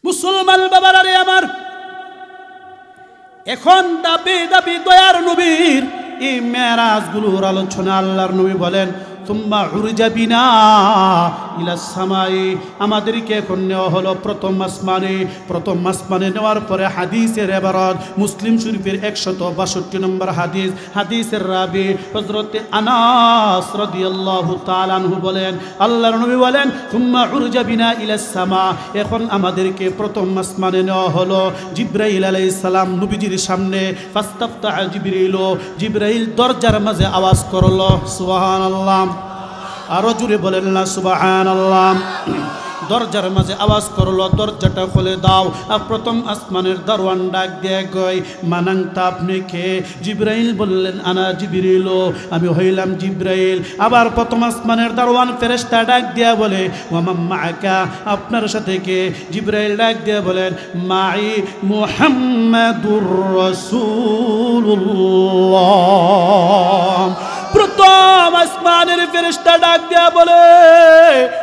মুসলমান বাবারা রে আমার, এখন দাবি দাবি দয়ার নবীর এই মেরাজগুলোর আলোচনা। আল্লাহর নবী বলেন, তুম্মা উরজা বিনা ইলাস সামাই, আমাদেরকে এখন নেওয়া হলো প্রথম আসমানে। প্রথম আসমানে নেওয়ার পরে হাদিসের এবারত, মুসলিম শরীফের 162 নম্বর হাদিস, হাদিসের রাবি হযরত আনাস রাদিয়াল্লাহু তাআলা আনহু বলেন, আল্লাহর নবী বলেন, তুম্মা উরজা বিনা ইলাস সামা, এখন আমাদেরকে প্রথম আসমানে নেওয়া হলো। জিবরাইল আলাইহিস সালাম নবীজির সামনে, ফাস্তাফতা জিবরিল, জিবরাইল দরজার মাঝে আওয়াজ করলো, সুবহানাল্লাহ। আরো জুড়ে বলেন না সুবহানাল্লাহ। দরজার মাঝে আওয়াজ করলো, দরজাটা খুলে দাও। আর প্রথম আসমানের দরওয়ান ডাক দিয়ে কই, মানাংতা আপনি কে? জিবরাইল বললেন, আনা জিবরিল, আমি হইলাম জিবরাইল। আবার প্রথম আসমানের দরওয়ান ফেরেশতা ডাক দিয়া বলে, ওয়া মান মাআকা, আপনার সাথে কে? জিবরাইল ডাক দিয়া বলেন, মাই মুহাম্মাদুর রাসূলুল্লাহ। প্রথম আসমানের ফেরেশতা ডাক দিয়া বলে,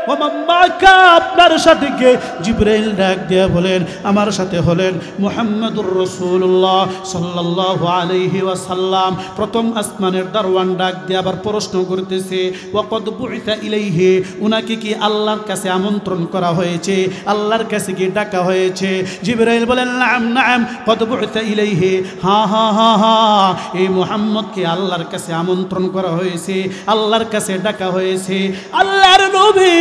ওয়া মান মাআকা, আপনার সাথে কে? জিবরাইল ডাক দিয়া বলেন, আমার সাথে হলেন মুহাম্মাদুর রাসূলুল্লাহ সাল্লাল্লাহু আলাইহি ওয়াসাল্লাম। প্রথম আসমানের দরওয়ান ডাক দিয়া আবার প্রশ্ন করতেছে, ওয়া কদ বুইতা ইলাইহি, উনাকে কি আল্লাহর কাছে আমন্ত্রণ করা হয়েছে? আল্লাহর কাছে কি ডাকা হয়েছে? জিবরাইল বলেন, নাম নাম কদ বুইতা ইলাইহি, হ্যাঁ হ্যাঁ হ্যাঁ হ্যাঁ, এই মুহাম্মদকে আল্লাহর কাছে আমন্ত্রণ করা হয়েছে, আল্লাহর কাছে ডাকা হয়েছে। আল্লাহর নবী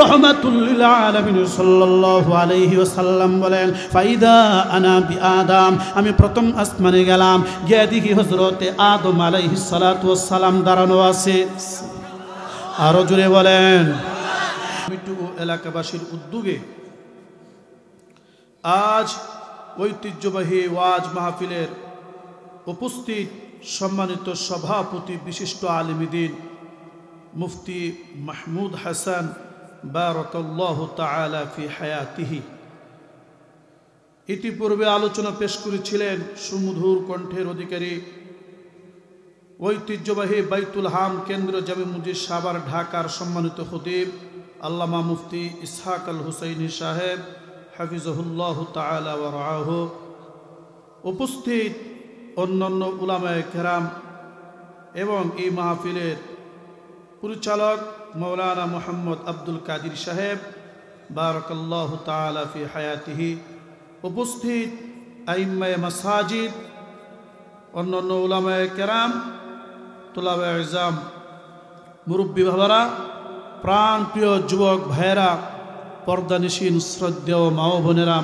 রাহমাতুল লিল আলামিন সাল্লাল্লাহু আলাইহি ওয়াসাল্লাম বলেন, ফাইদা আনা বি আদম, আমি প্রথম আসমানে গেলাম, গিয়ে দেখি হযরতে আদম আলাইহিস সালাতু ওয়াস সালাম দাঁড়ানো আছে। আরো জোরে বলেন। মিটু এলাকাবাসীর উদ্যোগে আজ ঐতিহ্যবাহী ওয়াজ মাহফিলের উপস্থিত সম্মানিত সভাপতি বিশিষ্ট আলেম দ্বীন মুফতি মাহমুদ হাসান বারাকাল্লাহু তাআলা ফি হায়াতিহি, ইতিপূর্বে আলোচনা পেশ করেছিলেন সুমধুর কণ্ঠের অধিকারী ঐতিহ্যবাহী বাইতুল হাম কেন্দ্র জামে মসজিদ সাভার ঢাকার সম্মানিত খতিব আল্লামা মুফতি ইসহাক আল হুসাইনি সাহেব হাফিজাহুল্লাহু তাআলা ওয়া রাআহু, উপস্থিত অন্যান্য উলামায়ে কেরাম এবং এই মাহফিলের পরিচালক মৌলানা মোহাম্মদ আব্দুল কাদির সাহেব বারাকাল্লাহু তাআলা ফি হায়াতিহি, উপস্থিত আইম্মায়ে মাসাজিদ, অন্যান্য উলামায়ে কেরাম, তুলাবে ইজাম, মুরব্বী বাবারা, প্রাণ প্রিয় যুবক ভাইয়েরা, পর্দানিশীন শ্রদ্ধেয় মা ও বোনেরা,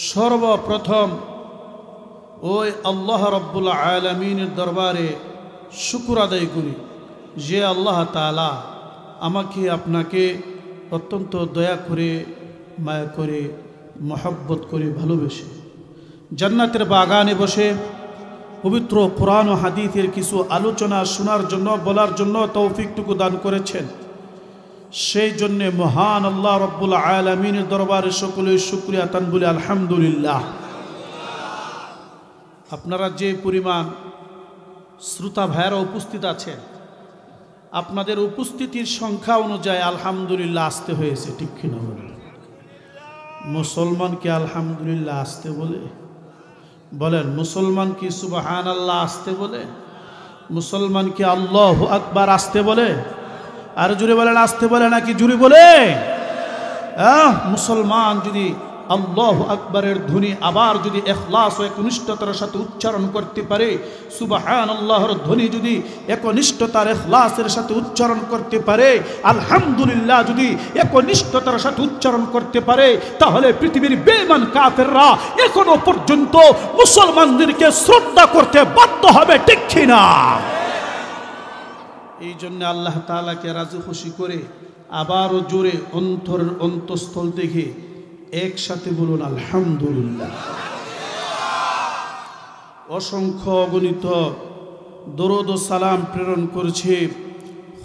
সর্বপ্রথম ওই আল্লাহ রাব্বুল আলামিনের দরবারে শুকর আদায় করি যে আল্লাহ তাআলা আমাকে আপনাকে অত্যন্ত দয়া করে, মায়া করে, মহব্বত করে, ভালোবেসে জান্নাতের বাগানে বসে পবিত্র কোরআন ও হাদিসের কিছু আলোচনা শোনার জন্য, বলার জন্য তৌফিকটুকু দান করেছেন। সেই জন্যে মহান আল্লাহ রাব্বুল আলামিনের দরবারে সকলেই শুকরিয়া তান বলে আলহামদুলিল্লাহ। আপনারা যে পরিমাণ শ্রোতা ভাইয়েরা উপস্থিত আছেন, আপনাদের উপস্থিতির সংখ্যা অনুযায়ী আলহামদুলিল্লাহ আসতে হয়েছে, ঠিক কিনা বলেন? মুসলমান কি আলহামদুলিল্লাহ আসতে বলে? বলেন, মুসলমান কি সুবহানাল্লাহ আসতে বলে? মুসলমান কি আল্লাহু আকবার আসতে বলে? আর জুড়ে বলেন আসতে বলে নাকি জুড়ে বলে? মুসলমান যদি আল্লাহু আকবরের ধ্বনি আবার যদি ইখলাস ও একনিষ্ঠতার সাথে উচ্চারণ করতে পারে, সুবহানাল্লাহর ধ্বনি যদি একনিষ্ঠতার ইখলাসের সাথে উচ্চারণ করতে পারে, আলহামদুলিল্লাহ যদি একনিষ্ঠতার সাথে উচ্চারণ করতে পারে, তাহলে পৃথিবীর বেঈমান কাফেররা এখনো পর্যন্ত মুসলমানদেরকে শ্রদ্ধা করতে বাধ্য হবে, ঠিক কিনা? এই জন্য আল্লাহ তাআলাকে রাজি খুশি করে আবারও জোরে অন্তরের অন্তঃস্থল থেকে একসাথে বলুন আলহামদুলিল্লাহ। অসংখ্য অগণিত দরুদ ও সালাম প্রেরণ করেছে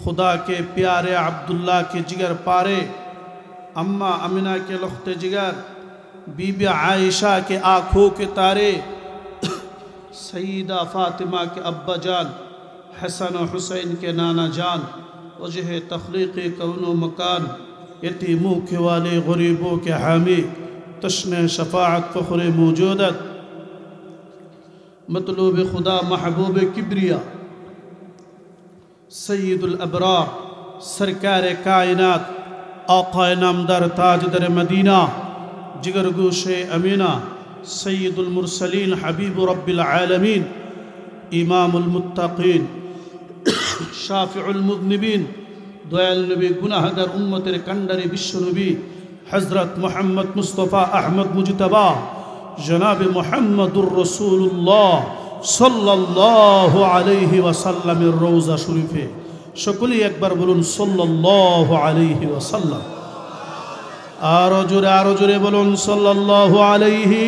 खुदा के प्यारे अब्दुल्ला के जिगर पारे, अम्मा अमीना के लख्ते जिगर, बीबी आयशा के आँखों के तारे, सईदा फातिमा के अब्बा जान, हसन और हुसैन के नाना जान, वजह तख्लीक़ कौन व मकान यतीमों के वाले गरीबों के हामी तश्ने शफाअत फ़ख्र मौजूदत मतलूब खुदा महबूब किब्रिया सय्यदुल अबरार सरकार कायनात आक़ाए नामदार ताजदर मदीना जिगरगोशे अमीना सय्यदुल मुरसलीन हबीब रब्बिल आलमीन इमामुल मुत्तक़ीन शाफ़िउल मुज़निबीन दयाल नबी गुनाहगार उम्मतेर कंडारी विश्व नबी हज़रत मोहम्मद मुस्तफ़ा अहमद मुजतबा जनाब मोहम्मदुर रसूलुल्लाह सल्लल्लाहु अलैहि वसल्लमेर रौज़ा शरीफे सकलेई एकबार बोलुन सल्लल्लाहु अलैहि वसल्लम आरो जोरे बोलुन सल्लल्लाहु अलैहि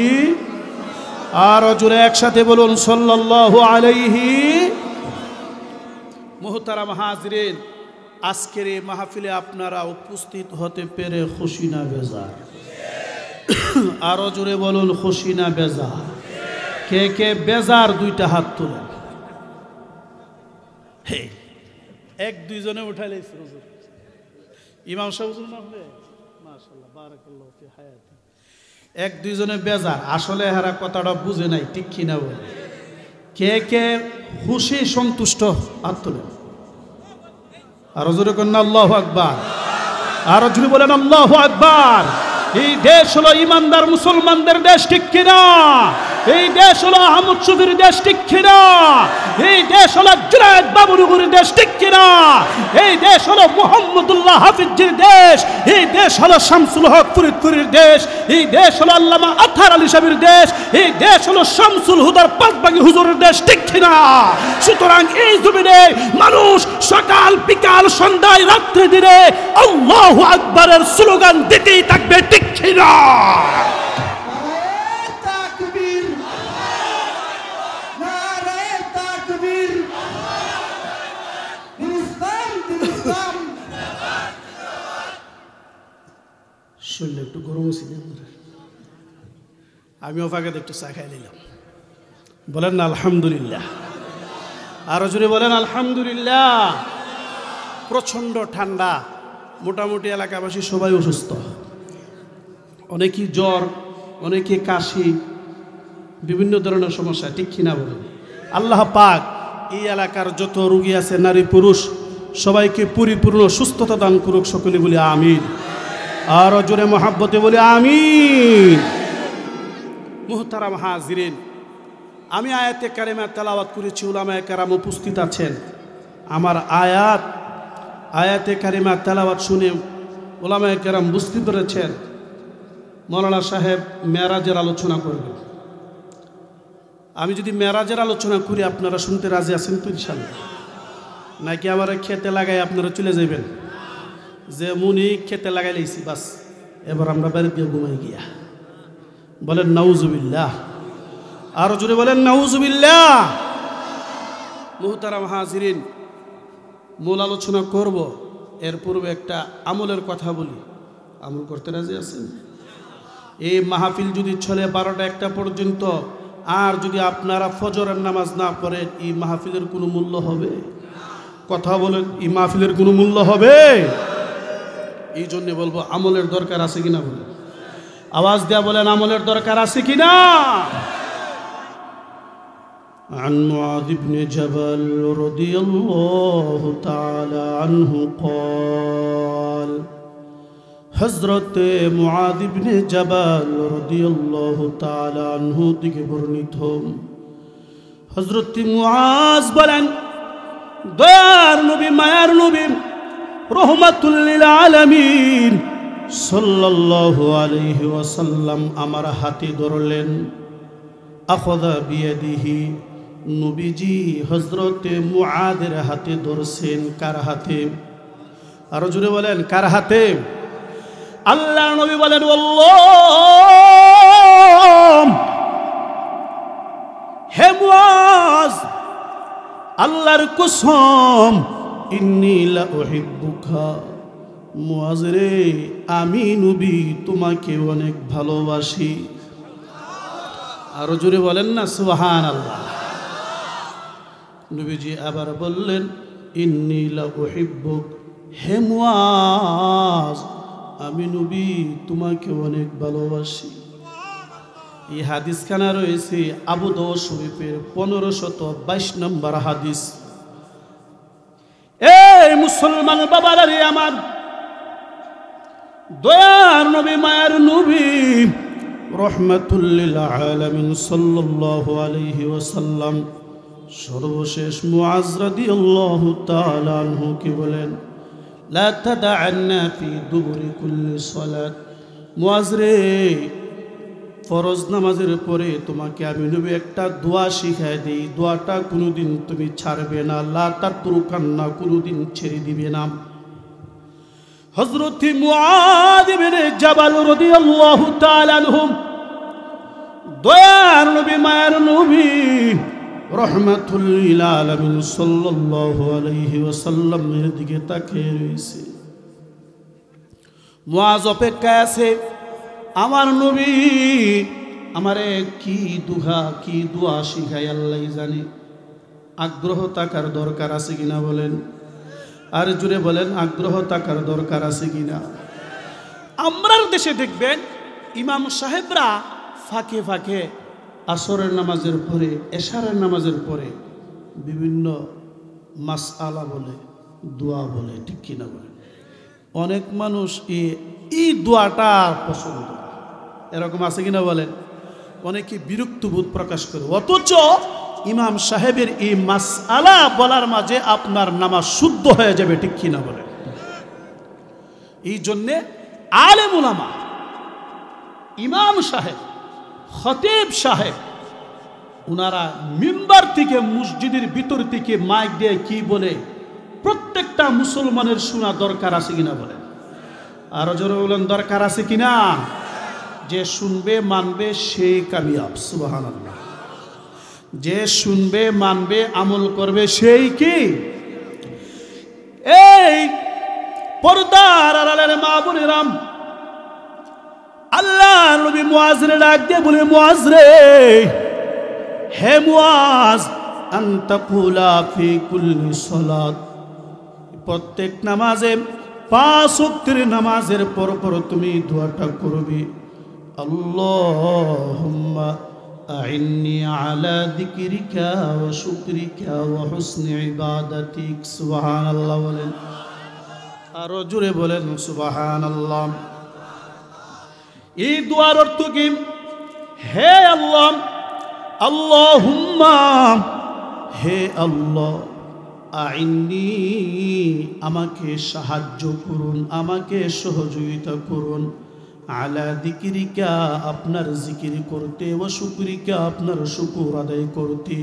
आरो जोरे एकसाथे बोलुन सल्लल्लाहु अलैहि। मुहताराम हाज़रीन आजकेर এই মাহফিলে আপনারা উপস্থিত হতে পেরে খুশি না বেজার? আরো জোরে বলুন খুশি না বেজার? কে কে বেজার দুইটা হাত তুলেন। হে এক দুইজনে উঠাইলেছে হুজুর ইমাম সাহেব হুজুর মাহফিলে মাশাআল্লাহ বারাকাল্লাহু ফি হায়াতি এক দুইজনে বেজার আসলে এরা কথাটা বুঝে নাই ঠিক কি না বলে কে কে খুশি সন্তুষ্ট হাত তুলেন আরো জোরে কন্না আল্লাহু আকবার আরো জোরে বলেন আল্লাহু আকবার। এই দেশ হলো ইমানদার মুসলমানদের দেশ ঠিক কিনা? এই দেশ হলো আহমদ শফির দেশ ঠিক কিনা? এই দেশ হলো জুনায়েদ বাবুনগরের দেশ ঠিক কিনা? এই দেশ হলো মুহাম্মদুল্লাহ হাফিজের দেশ। এই দেশ হলো শামসুল হক ফরিদপুরের দেশ। এই দেশ হলো আল্লামা আতহার আলী সাহেবের দেশ। এই দেশ হলো শামসুল হুদার পাঁচবাগী হুজুরের দেশ ঠিক কিনা? সুতরাং এই জমিনে মানুষ সকাল বিকাল সন্ধ্যায় রাত্রে দিনে আল্লাহু আকবারের স্লোগান দিতেই থাকবে ঠিক কিনা? শরীরে একটু গরম ছিল আমিও ফাঁকে একটু চা খাই নিলাম। বলেন না আলহামদুলিল্লাহ? আরো জোরে বলেন আলহামদুলিল্লাহ। প্রচণ্ড ঠান্ডা, মোটামুটি এলাকাবাসী সবাই অসুস্থ, অনেকেই জ্বর, অনেকে কাশি, বিভিন্ন ধরনের সমস্যা ঠিক কিনা বলেন? আল্লাহ পাক এই এলাকার যত রোগী আছে নারী পুরুষ সবাইকে পরিপূর্ণ সুস্থতা দান করুক, সকলে বলি আমিন। আর জোরে মহাব্বতে বলি আমিন। মুহতারাম হাজিরিন, আমি আয়াতে কারিমা তেলাওয়াত করেছি, উলামায়ে কেরাম উপস্থিত আছেন। আমার আয়াতে কারিমা তেলাওয়াত শুনে উলামায়ে কেরাম বুঝতে পেরেছেন মৌলানা সাহেব মেরাজের আলোচনা করবেন। আমি যদি মেরাজের আলোচনা করি আপনারা শুনতে রাজি আছেন তো ইনশাআল্লাহ? নাকি আমার খেতে লাগাই আপনারা চলে যাবেন যে মুনি খেতে লাগাই লাইছি বাস এবার আমরা বাড়ি দিয়ে ঘুমাই গিয়া? বলেন নাউজুবিল্লাহ। আরো জোরে বলেন নাউজুবিল্লাহ। মুহতারাম হাজিরিন, মূল আলোচনা করব, এর পূর্বে একটা আমলের কথা বলি। আমল করতে রাজি আছেন? এই মাহফিল যদি চলে 12টা-1টা পর্যন্ত, আর যদি আপনারা ফজরের নামাজ না পড়েন, এই মাহফিলের কোনো মূল্য হবে? কথা বলেন, এই মাহফিলের কোনো মূল্য হবে? এই জন্য বলবো আমলের দরকার আছে কিনা বলেন, আওয়াজ দেয়া বলেন আমলের দরকার আছে কিনা? عن معاذ بن جبل رضي الله تعالى عنه قال হযরত মুআয ইবনে জাবাল রাদিয়াল্লাহু তাআলা আনহু থেকে বর্ণিত হযরত মুআয বলেন, দয়ার নবী, মায়ার নবী, রহমাতুল লিল আলামিন সাল্লাল্লাহু আলাইহি ওয়াসাল্লাম আমার হাতে ধরলেন। আখাযা বিয়াদিহি, নবীজি হযরত মুআযের হাতে ধরছেন। কার হাতে? আরো জোরে বলেন কার হাতে? আল্লাহ নবী বলেন, আল্লাহ, হে মুআয, আল্লাহর কসম, ইন্নী লা উহিব্বুকা, মুআয রে, আমি নবী তোমাকে অনেক ভালোবাসি। আরো জোরে বলেন না সুবহানাল্লাহ। নবীজি আবার বললেন, ইন্নী লা উহিব্বুক, হে মুআয, আমি নবী তোমাকে অনেক ভালোবাসি। এই হাদিস খানা রয়েছে আবু দাউদ শরীফের 1522 নম্বর হাদিস। এই মুসলমান বাবারা রে আমার, দয়ার নবী মায়ার নবী রহমাতুল লিল আলামিন সাল্লাল্লাহু আলাইহি ওয়াসাল্লাম সর্বশেষ মুআজ রাদিয়াল্লাহু তাআলা আনহু কি বলেন, লা তাদআন্না ফি দুবুরি কুল্লি সালাত। মুআজ রে, ফরজ নামাজের পরে তোমাকে আমি নবী একটা দোয়া শিখাই দিই, দোয়াটা কোনোদিন তুমি ছাড়বে না, লা তাতরুকান্না, কোনোদিন ছেড়ে দিবে না। হযরত মুআয ইবনে জাবাল রাদিয়াল্লাহু তাআলা আনহু দয়ার নবী মায়ার নবী রহমাতুল লিল আলামিন সাল্লাল্লাহু আলাইহি ওয়াসাল্লামের দিকে তাকিয়ে রয়েছে। মুআয অপেক্ষায় আছে, আমার নবী আমারে কি দোয়া শিখাই আল্লাহ জানে। আগ্রহ থাকার দরকার আছে কিনা বলেন, আর জুড়ে বলেন আগ্রহ থাকার দরকার আছে কিনা। আমরার দেশে দেখবেন ইমাম সাহেবরা ফাঁকে ফাঁকে আসরের নামাজের পরে, এশারের নামাজের পরে বিভিন্ন মাসআলা বলে, দোয়া বলে, ঠিক কিনা বলেন। অনেক মানুষ এই দোয়াটা পছন্দ, এরকম আছে কিনা বলেন। অনেকে বিরক্ত বোধ প্রকাশ করে, অথচ ইমাম সাহেবের এই মাসআলা বলার মাঝে আপনার নামাজ শুদ্ধ হয়ে যাবে, ঠিক কিনা বলেন। এই জন্যে আলেম উলামা, ইমাম সাহেব, খতিব সাহেব, ওনারা মিম্বার থেকে মসজিদের ভিতর থেকে মাইক দিয়ে কি বলে প্রত্যেকটা মুসলমানের শোনা দরকার আছে কিনা বলেন। আরো জোরে বলেন দরকার আছে কিনা। যে শুনবে মানবে সেই কামিয়াব, সুবহানাল্লাহ। যে শুনবে মানবে আমল করবে সেই কি। এই পর্দার আড়ালের মা বোনেরা, আল্লাহ নবী মুআজরে ডাক দিয়ে বলে, মুআজ রে, হে মুআজ, আনতা কুলা ফি কুল্লি সালাত, প্রত্যেক নামাজে 5 ওয়াক্তের নামাজের পর পর তুমি দোয়াটা করবে, আল্লাহুম্মা আইন্নি আলা যিকরিকা ওয়া শুকরিকা ওয়া হুসনি ইবাদাতিক। সুবহানাল্লাহ বলেন, আরো জোরে বলেন সুবহানাল্লাহ। এই দোয়ার অর্থ কি? হে আল্লাহ, আল্লাহুম্মা, হে আল্লাহ, আইন্নি, আমাকে সাহায্য করুন, আমাকে সহযোগিতা করুন, আলা যিকরিকা, আপনার জিকির করতে, ওয়া শুকরিকা, আপনার শুকর আদায় করতে,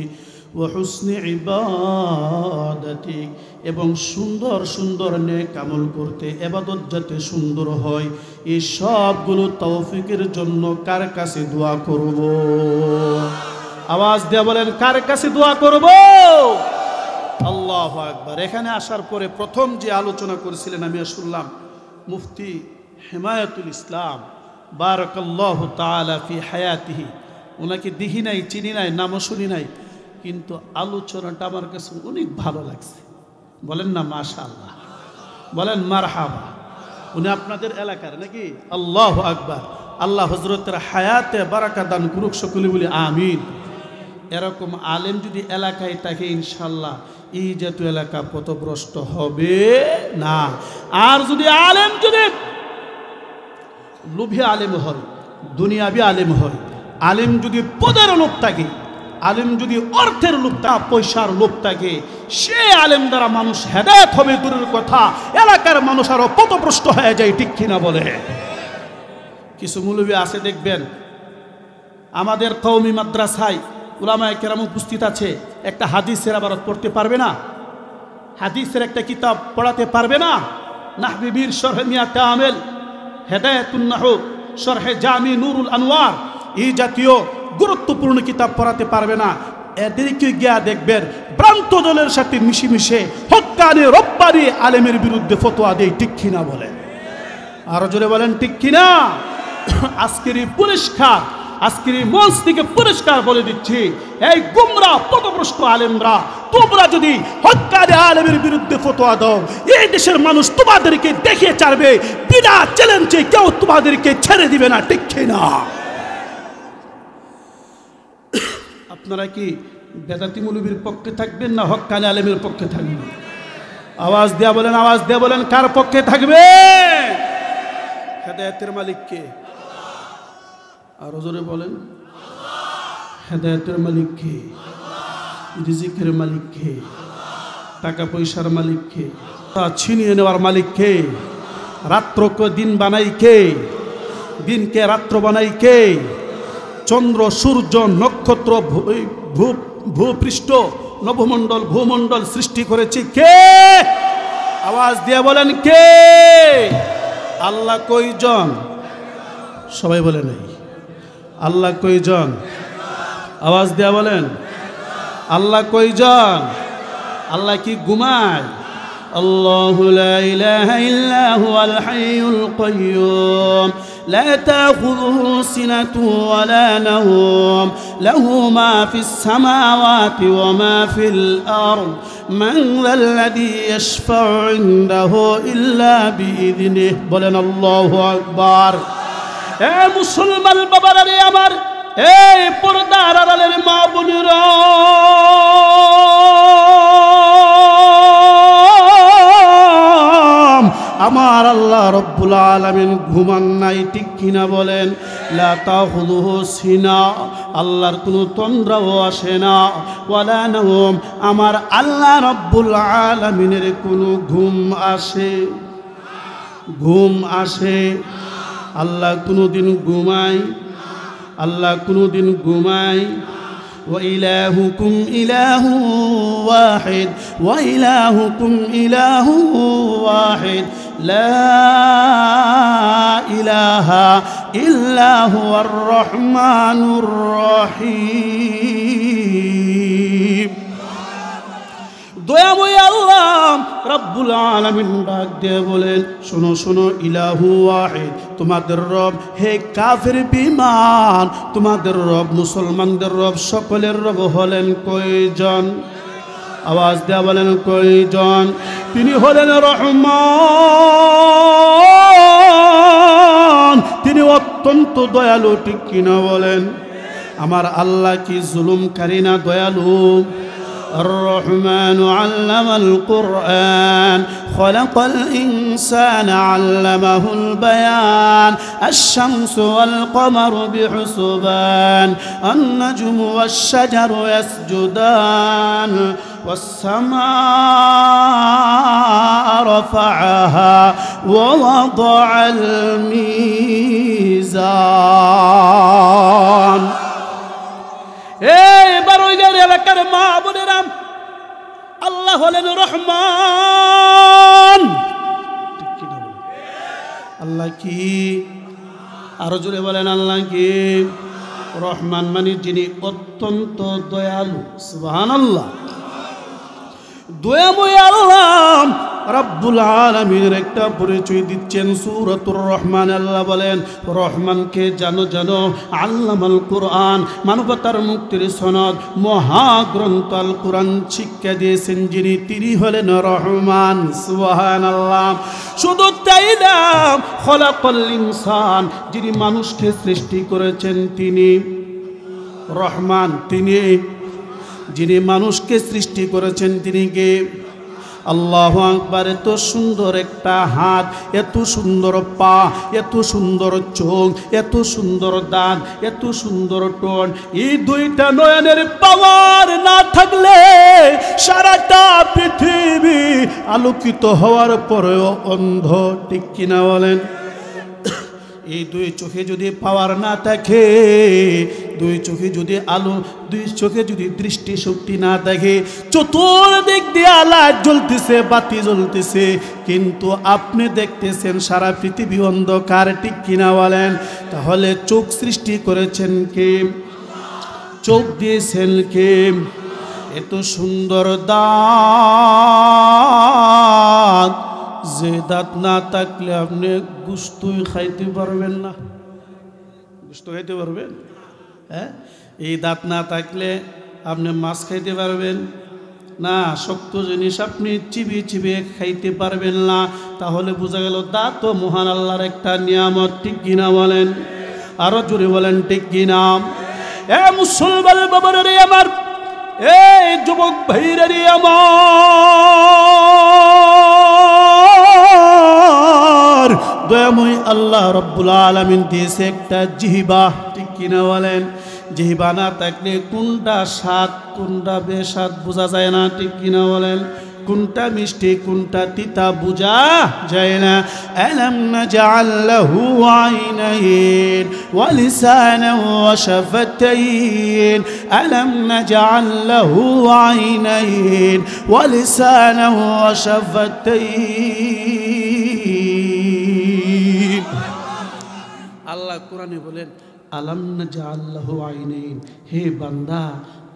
ওয়া হুসনি ইবাদাতিক, এবং সুন্দর সুন্দর নেক আমল করতে, ইবাদত যাতে সুন্দর হয়, এই সবগুলো তৌফিকের জন্য কার কাছে দোয়া করব? আওয়াজ দিয়ে বলেন, কার কাছে দোয়া করব? আল্লাহু আকবার। এখানে আসার পরে প্রথম যে আলোচনা করেছিলেন আমি শুনলাম মুফতি হিমায়াতুল ইসলাম বারাকাল্লাহু তাআলা ফি হায়াতিহি। ওনাকে দেখি নাই, চিনি নাই, নামও শুনি নাই, কিন্তু আলোচনাটা আমার কাছে অনেক ভালো লাগছে। বলেন না মাশাআল্লাহ, বলেন মারহাবা। উনি আপনাদের এলাকার নাকি? আল্লাহু আকবার। আল্লাহ হযরতের হায়াতে বারাকা দান করুক, সকলে বলি আমিন। এরকম আলেম যদি এলাকায় থাকে ইনশাআল্লাহ এই জাতীয় এলাকা পথভ্রষ্ট হবে না। আর যদি আলেম যদি লোভী আলেম হয়, দুনিয়াবি আলেম হয়, আলেম যদি পদের লোভ থাকে, আলেম যদি অর্থের লোভ থাকে, পয়সার লোভ থাকে, সে আলেম দ্বারা মানুষ হেদায়েত হবে দূরের কথা, এলাকার মানুষ আরো পথভ্রষ্ট হয়ে যায়, ঠিক কিনা বলে। কিছু মৌলবী আছে দেখবেন আমাদের কওমি মাদ্রাসায় উলামায়ে কেরাম উপস্থিত আছে, একটা হাদিসের আবারত পড়তে পারবে না, হাদিসের একটা কিতাব পড়াতে পারবে না, নাহবি বীর শরহ মিয়াত আমেল, হেদায়াতুন নাহু, শরহে জামি নুরুল আনওয়ার, এই জাতীয় গুরুত্বপূর্ণ কিতাব পড়াতে পারবে না। এদেরকে গিয়া দেখবেন ভ্রান্ত দলের সাথে মিশে হক্কানি রব্বানি আলেমের বিরুদ্ধে ফতোয়া দেয়, ঠিক কিনা বলেন। আরো জোরে বলেন ঠিক কিনা। আজকের এই পরিষ্কার আজকের এই মঞ্চ থেকে পরিষ্কার বলে দিচ্ছি, এই গুমরা পথভ্রষ্ট আলেমরা, তোমরা যদি হক্কানি আলেমের বিরুদ্ধে ফতোয়া দাও, এই দেশের মানুষ তোমাদেরকে দেখিয়ে ছাড়বে, বিনা চ্যালেঞ্জে কেউ তোমাদেরকে ছেড়ে দিবে না, ঠিক না? আপনারা কি বেদাতি মৌলবীর পক্ষে থাকবেন না হক্কানি আলেমের পক্ষে থাকবেন? আওয়াজ দেয়া বলেন, আওয়াজ দেয়া বলেন, কার পক্ষে থাকবে? হেদায়েতের মালিক কে? আরো জোরে বলেন। হেদায়েতের মালিক কে? রিজিকের মালিক কে? টাকা পয়সার মালিক কে? তা ছিনিয়ে নেওয়ার মালিক কে? রাত্রকে দিন বানাই কে? দিনকে রাত্র বানাই কে? চন্দ্র সূর্য নক্ষত্র ভূপৃষ্ঠ নভমণ্ডল ভূমণ্ডল সৃষ্টি করেছে কে? আওয়াজ দিয়ে বলেন কে? আল্লাহ কয়জন? সবাই বলে নাই। আল্লাহ কয়জন? আওয়াজ দিয়ে বলেন আল্লাহ কয়জন? আল্লাহ কি ঘুমায়? আল্লাহু লা ইলাহা ইল্লা হুয়াল হাইয়ুল কাইয়্যুম لا تأخذه سنة ولا نوم له ما في السماوات وما في الأرض من ذا الذي يشفع عنده إلا بإذنه بلن الله أكبر মুসলমান বাবারা রে আমার, এই পর্দার আড়ালের মা বোনেরা, আমার আল্লাহ রব্বুল আলামিন ঘুমান নাই, ঠিক কিনা বলেন? লা তাখুযুহু সিনা, আল্লাহর কোনো তন্দ্রাও আসে না, ওয়ালা নাওম, আমার আল্লাহ রব্বুল আলামিনের কোনো ঘুম আসে? ঘুম আসে? আল্লাহ কোনোদিন ঘুমায়? আল্লাহ কোনোদিন ঘুমায়? وإلهكم إله واحد وإلهكم إله واحد لا إله إلا هو الرحمن الرحيم দয়াময় আল্লাহ রব্বুল আলামিন ডাক দিয়ে বলেন, শোনো শোনো, ইলাহু ওয়াহিদ, তোমাদের রব, হে কাফের বিমান, তোমাদের রব, মুসলমানদের রব, সকলের রব হলেন কয়জন? আওয়াজ দেয়া বলেন কয়জন? তিনি হলেন রহমান, তিনি অত্যন্ত দয়ালু, ঠিক কিনা বলেন? আমার আল্লাহ কি জুলুমকারী না দয়ালু? الرحمن علم القرآن خلق الإنسان علمه البيان الشمس والقمر بحسبان النجم والشجر يسجدان والسماء رفعها ووضع الميزان এই বারোইগার এলাকার মা বোনেরা, আল্লাহ হলেন রহমান, আল্লাহ কি? আরো জোরে বলেন আল্লাহ কি? রহমান মানে যিনি অত্যন্ত দয়ালু। সুবহানাল্লাহ। দয়াময় আল্লাহ রব্বুল আলামিনের একটা পরিচয় দিচ্ছেন সূরাতুর রহমান। আল্লাহ বলেন, রহমানকে জানো জানো, আল্লামাল কোরআন, মানবতার মুক্তির সনদ, মহাগ্রন্থ আল কোরআন শিক্ষা দিয়েছেন যিনি, তিনি হলেন রহমান। সুবহানাল্লাহ। শুধু তাই না, খলাকাল ইনসান, যিনি মানুষকে সৃষ্টি করেছেন তিনি রহমান। তিনি যিনি মানুষকে সৃষ্টি করেছেন তিনি কে? আল্লাহু আকবার। এত সুন্দর একটা হাত, এত সুন্দর পা, এত সুন্দর চোখ, এত সুন্দর দাঁত, এত সুন্দর টোন, এই দুইটা নয়নের পাওয়ার না থাকলে সারাটা পৃথিবী আলোকিত হওয়ার পরেও অন্ধ, ঠিক কিনা বলেন? এই দুই চোখে যদি পাওয়ার না থাকে, দুই চোখে যদি আলো, দুই চোখে যদি দৃষ্টি শক্তি না থাকে, চতুর্দিক দিয়ে লাইট জ্বলতেছে, বাতি জ্বলতেছে, কিন্তু আপনি দেখতেছেন সারা পৃথিবী অন্ধকার, ঠিক কিনা বলেন? তাহলে চোখ সৃষ্টি করেছেন কে? চোখ দিয়েছেন কে? এত সুন্দর দাঁত, যে দাঁত না থাকলে আপনি গোশতই খাইতে পারবেন না। গোশত খাইতে পারবেন? হ্যাঁ, এই দাঁত না থাকলে আপনি মাছ খাইতে পারবেন না, শক্ত জিনিস আপনি চিবিয়ে চিবিয়ে খাইতে পারবেন না। তাহলে বোঝা গেল দাঁত তো মহান আল্লাহর একটা নিয়ামত, ঠিক কিনা বলেন? আরো জোরে বলেন ঠিক কিনা? এ মুসলমান বাবারা রে আমার, এই যুবক ভাইরা রে আমার, দয়াময় আল্লাহ রব্বুল আলামিন দিয়েছে একটা জিহ্বা, ঠিক কিনা বলেন? জিহ্বা না থাকলে কোনটা স্বাদ কোনটা বেস্বাদ বোঝা যায় না, ঠিক কিনা বলেন? কোনটা মিষ্টি কোনটা তিতা বোঝা যায় না। আলাম নাজআল লাহু আইনাইন ওয়া লিসানান ওয়া শাফাতাইন, আলাম নাজআল লাহু আইনাইন ওয়া লিসানান ওয়া শাফাতাইন। আল্লাহ কোরআনে বলেন আলাম নাজআল লাহু আইনাইন, হে বান্দা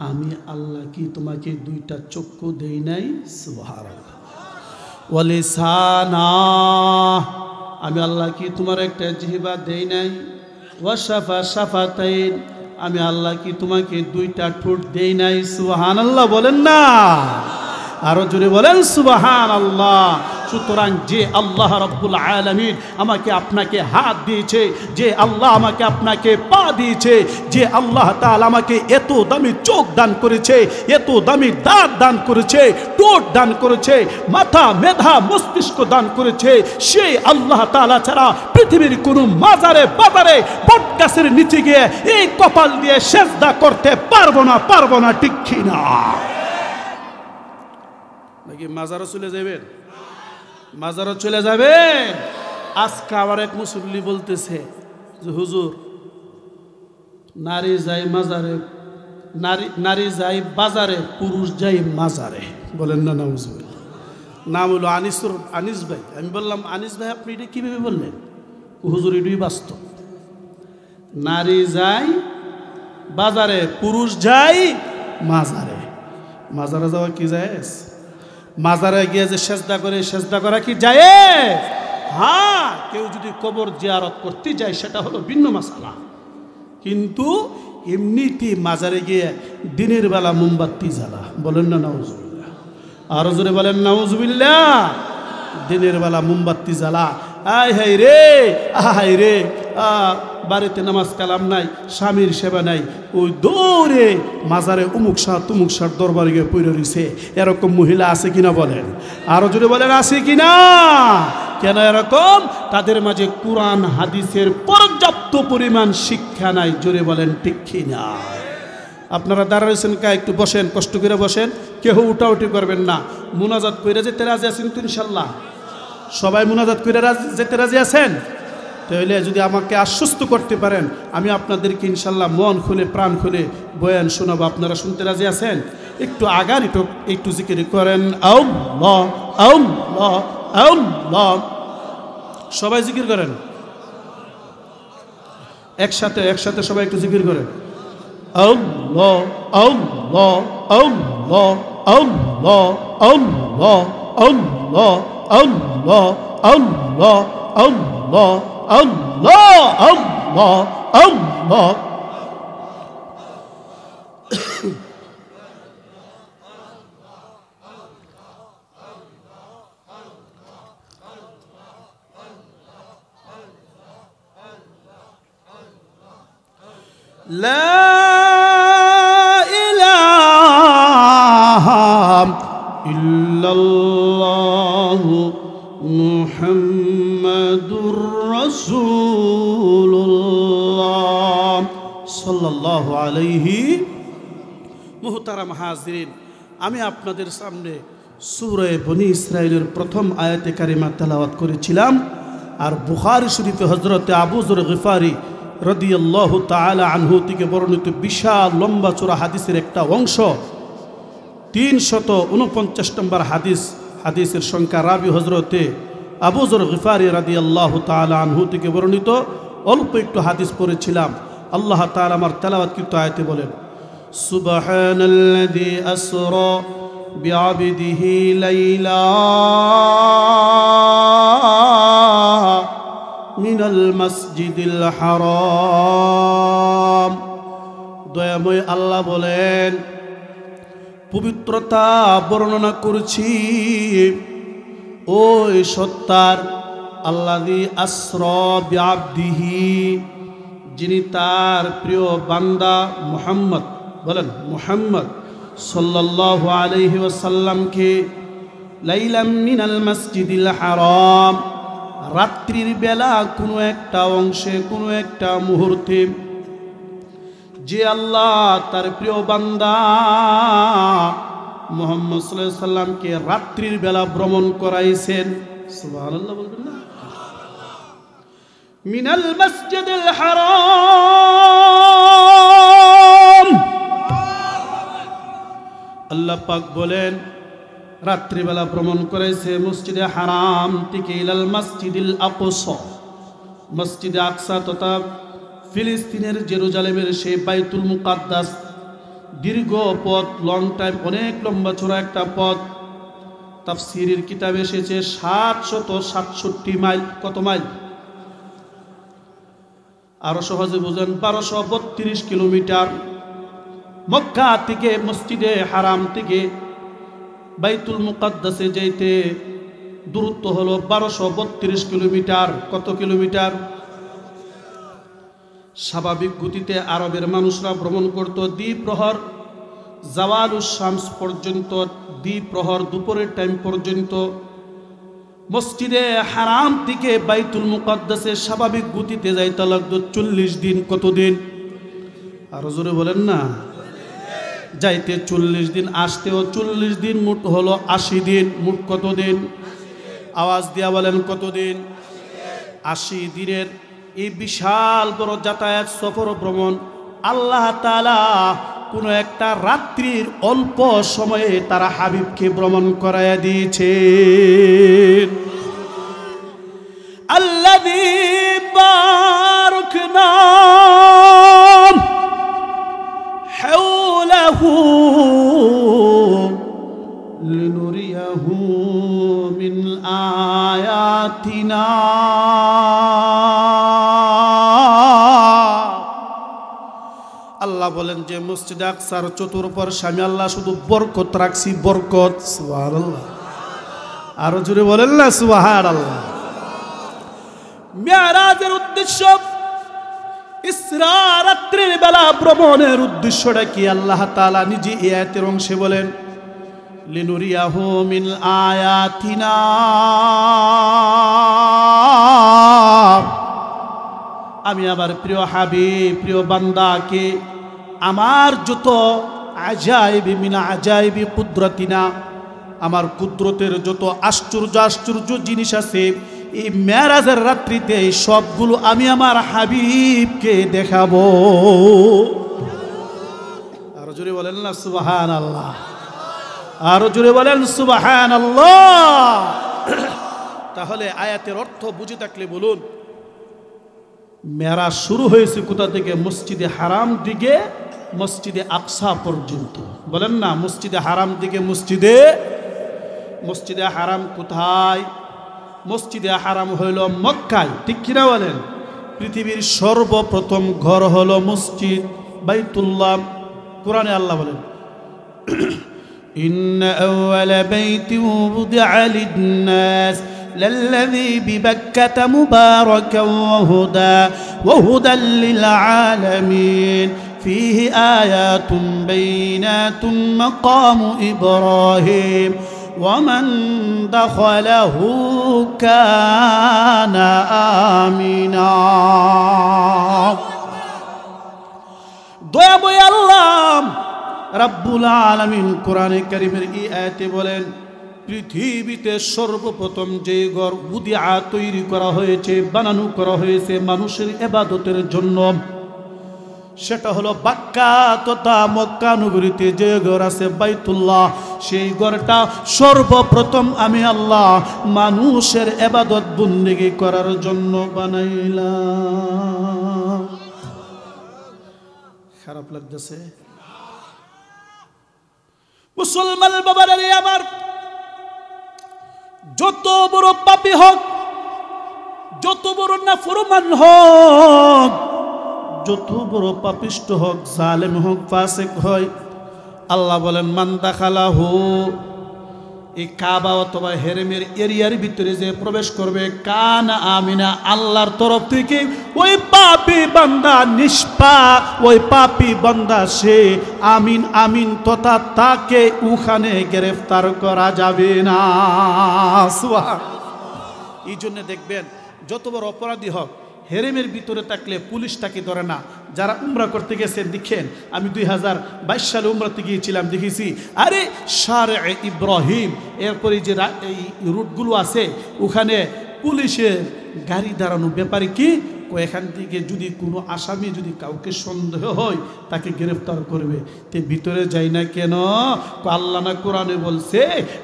আমি আল্লাহ কি তোমাকে দুইটা চক্ষু দেই নাই? সুবহানাল্লাহ। ওয়া লিসানা, আমি আল্লাহ কি তোমার একটা জিহ্বা দেই নাই? ওয়া শাফাতাইন, আমি আল্লাহ কি তোমাকে দুইটা ঠোঁট দেই নাই? সুবহানাল্লাহ বলেন না? আরো জোরে বলেন সুবহানাল্লাহ। সুতরাং যে আল্লাহ রাব্বুল আলামিন আমাকে আপনাকে হাত দিয়েছে, যে আল্লাহ আমাকে আপনাকে পা দিয়েছে, যে আল্লাহ তাআলা আমাকে এত দামি চোখ দান করেছে, এত দামি দাঁত দান করেছে, ঠোঁট দান করেছে, মাথা মেধা মস্তিষ্ক দান করেছে, সেই আল্লাহ তাআলা ছাড়া পৃথিবীর কোনো মাজারে বাজারে বট গাছের নিচে গিয়ে এই কপাল দিয়ে সেজদা করতে পারবো না, ঠিক কি না? নাকি মাজারও চলে যাবেন? মাজারও চলে যাবে। আজকে আবার এক মুসল্লি বলতেছে যে হুজুর নারী যায় মাজারে, নারী যায় বাজারে, পুরুষ যায় মাজারে। বলেন না নাউজুবিল্লাহ। নাম হলো আনিস ভাই। আমি বললাম আনিস ভাই আপনি এটা কীভাবে বললেন? হুজুর এটাই বাস্তব। নারী যায় বাজারে, পুরুষ যায় মাজারে। মাজারে যাওয়া কি জায়েজ? মাজারে গিয়ে যে সেজদা করে, সেজদা করা কি জায়েজ? হ্যাঁ, কেউ যদি কবর জিয়ারত করতে যায় সেটা হলো ভিন্ন মাসালা, কিন্তু এমনিতে মাজারে গিয়ে দিনের বেলা মোমবাতি জ্বালা। বলেন না নাউজুবিল্লাহ? আরো জোরে বলেন নাউজুবিল্লাহ। দিনের বেলা মোমবাতি জ্বালা, আয় হাই রে, আহাই রে, বাড়িতে নামাজ কালাম নাই, স্বামীর সেবা নাই, ওই দৌড়ে মাজারে উমুক শাহ তুমুক শাহ দরবারে গিয়ে পড়ে রইছে। এরকম মহিলা আছে কিনা বলেন? আরো জোরে বলেন আছে কিনা? কেন এরকম? তাদের মাঝে কোরআন হাদিসের পর্যাপ্ত পরিমাণ শিক্ষা নাই। জোরে বলেন ঠিক কিনা? আপনারা দাঁড়াইছেন কা? একটু বসেন, কষ্ট করে বসেন, কেউ উঠাউঠি করবেন না। মুনাজাত কইরা যেতে রাজি আছেন তো ইনশাল্লাহ? সবাই মুনাজাত কইরা যেতে রাজি আছেন? তাহলে যদি আমাকে আশ্বস্ত করতে পারেন আমি আপনাদেরকে ইনশাল্লাহ মন খুলে প্রাণ খুলে বয়ান শোনাবো। আপনারা শুনতে রাজি আছেন? একটু আগান, একটু জিকির করেন আল্লাহ আল্লাহ আল্লাহ। সবাই জিকির করেন একসাথে সবাই একটু জিকির করেন আল্লাহ আল্লাহ আল্লাহ আল্লাহ আল্লাহ আল্লাহ আল্লাহ আল্লাহ আল্লাহ আল্লাহ আল্লাহ আল্লাহ। লা ইলাহা ইল্লাল্লাহু মুহাম্মাদুর রাসূলুল্লাহ সাল্লাল্লাহু আলাইহি। মুহতারাম হাজিরিন, আমি আপনাদের সামনে সূরা বনী ইসরাঈলের প্রথম আয়াতে কারিমা তেলাওয়াত করেছিলাম। আর বুখারী শরীফে হযরতে আবু যর গিফারি রাদিয়াল্লাহু তাআলা আনহু থেকে বর্ণিত বিশাল লম্বা চূড়া হাদিসের একটা অংশ, 349 নম্বর হাদিসের সংখ্যা, রাবি হযরতে আবু যর গিফারি রাদিয়াল্লাহু তাআলা আনহু থেকে বর্ণিত অল্প একটু হাদিস পড়েছিলাম। আল্লাহ তাআলা আমার তেলাওয়াতকৃত আয়াতে বলেন সুবহানাল্লাযী আসরা বিআবদিহি লাইলা মিনাল মাসজিদিল হারাম দয়াময় আল্লাহ বলেন, পবিত্রতা বর্ণনা করছি ওই সত্তার, আল্লাযী আসরা বিআবদিহি, যিনি তার প্রিয় বান্দা মুহাম্মদ, বলেন মুহাম্মদ সাল্লাল্লাহু আলাইহি ওয়াসাল্লামকে লাইলাম মিনাল মসজিদিল হারাম, রাত্রির বেলা কোনো একটা অংশে, কোনো একটা মুহূর্তে, যে আল্লাহ তার প্রিয় বান্দা মুহাম্মদ সাল্লাল্লাহু আলাইহি ওয়াসাল্লামকে রাত্রির বেলা ভ্রমণ করাইছেন। সুবহানাল্লাহ বলবেন না? মিনাল মসজিদিল হারাম, আল্লাহ পাক বলেন রাত্রিবেলা ভ্রমণ করেছে মসজিদে হারাম থেকে ইলাল মসজিদিল আকসা, মসজিদে আকসা তথা ফিলিস্তিনের জেরুজালেমের সেই বাইতুল মুকাদ্দাস। দীর্ঘ পথ, লং টাইম, অনেক লম্বা চড়া একটা পথ। তাফসীরের কিতাবে এসেছে 767 মাইল। কত মাইল? আরো সহজে বুঝেন, 1232 কিলোমিটার। মক্কা থেকে মসজিদে হারাম থেকে বাইতুল মুকাদ্দাসে যাইতে দূরত্ব হলো 1232 কিলোমিটার। কত কিলোমিটার? স্বাভাবিক গতিতে আরবের মানুষরা ভ্রমণ করত দ্বিপ্রহর, জাওয়ালুশ শামস পর্যন্ত, দ্বিপ্রহর দুপুরের টাইম পর্যন্ত। মসজিদে হারাম থেকে বাইতুল মুকাদ্দাসে স্বাভাবিক গতিতে যাইতে লাগতো 40 দিন। কত দিন? আরো জোরে বলেন না। যাইতে 40 দিন, আসতেও 40 দিন, মোট হলো 80 দিন। মোট কত দিন? আওয়াজ দিয়া বলেন কত দিন? 80 দিনের এই বিশাল বড় যাতায়াত, সফর, ভ্রমণ আল্লাহ তাআলা কোনো একটা রাত্রির অল্প সময়ে তারা হাবিবকে ভ্রমণ করাইয়া দিয়েছেন। আল্লাযী বারাকনা হাওলাহু লিনুরিয়াহু মিন আয়াতিনা। আল্লাহ বলেন যে মসজিদে আকসার চতুর্পার্শ্বে আমি আল্লাহ শুধু বরকত রাখছি, বরকত। সুবহানাল্লাহ। আরো জোরে বলেন না সুবহানাল্লাহ। মিরাজের উদ্দেশ্য, ইসরা রাত্রির বেলা ভ্রমণের উদ্দেশ্যটা কি? আল্লাহ তাআলা নিজে এই আয়াতের অংশে বলেন, লিনুরিয়াহু মিন আয়াতিনা, আমি আমার প্রিয় হাবিব, প্রিয় বান্দাকে আমার যত আজাইবি মিনা আজাইবি কুদরতিনা, আমার কুদরতের যত আশ্চর্য আশ্চর্য জিনিস আছে এই মেরাজের রাত্রিতে, সবগুলো আমি আমার হাবিবকে দেখাবো। আরো জোরে বলেন না সুবহানাল্লাহ। আরো জোরে বলেন সুবহানাল্লাহ। তাহলে আয়াতের অর্থ বুঝে থাকলে বলুন, মেরাজ শুরু হয়েছে কোথা থেকে? মসজিদে হারাম দিকে মসজিদে আকসা পর্যন্ত। বলেন না, মসজিদে হারাম দিকে মসজিদে হারাম কোথায়? মসজিদে হারাম হইল মক্কায়, ঠিক কিনা বলেন? পৃথিবীর সর্বপ্রথম ঘর হলো মসজিদ বাইতুল্লাহ। কোরআনে আল্লাহ বলেন, ইন্না আউওয়ালা বাইতিন উযিআ লিন-নাস লাল্লাযী বিবাক্কাতা মুবারাকান ওয়া হুদান লিল-আলামিন ফীহি আয়াতুন বাইনাতুন মাকামু ইব্রাহিম ومن دخله كان آمنا। দয়াময় আল্লাহ রাব্বুল আলামিন কোরআনে কারীমের এই আয়াতে বলেন, পৃথিবীতে সর্বপ্রথম যে ঘর উদিআ তৈরি করা হয়েছে, বানানো করা হয়েছে মানুষের ইবাদতের জন্য, সেটা হলো বাক্কা তথা মক্কা নগরীতে যে ঘর আছে বাইতুল্লাহ, সেই ঘরটা সর্বপ্রথম আমি আল্লাহ মানুষের ইবাদত বন্দেগী করার জন্য বানাইলাম। খারাপ লাগতেছে মুসলমান বাবারা আমার? যত বড় পাপী হোক, যত বড় নাফরমান হোক, যত বড় পাপিষ্ট হোক, জালেম হোক, ফাসিক হয়, আল্লাহ বলেন মান দাখালাহু, এই কাবা অথবা হেরেমের এরিয়ার ভিতরে যে প্রবেশ করবে, কানা আমিনা, আল্লাহর তরফ থেকে ওই পাপী বান্দা নিষ্পাপ, ওই পাপী বান্দা সে আমিন আমিন, তথা তাকে ওখানে গ্রেফতার করা যাবে না। এই জন্য দেখবেন যত বড় অপরাধী হোক, হেরেমের ভিতরে থাকলে পুলিশ তাকে ধরে না। যারা উমরা করতে গেছেন দেখেন, আমি 2022 সালে উমরাতে গিয়েছিলাম, দেখেছি আরে শারে ইব্রাহিম, এরপরে যে এই রুটগুলো আছে ওখানে পুলিশের গাড়ি দাঁড়ানো ব্যাপারে কি এখান থেকে যদি কোনো আসামি যদি কাউকে সন্দেহ হয় তাকে গ্রেফতার করবে, তে ভিতরে যায় না কেন? আল্লাহ না কোরআনে বলছে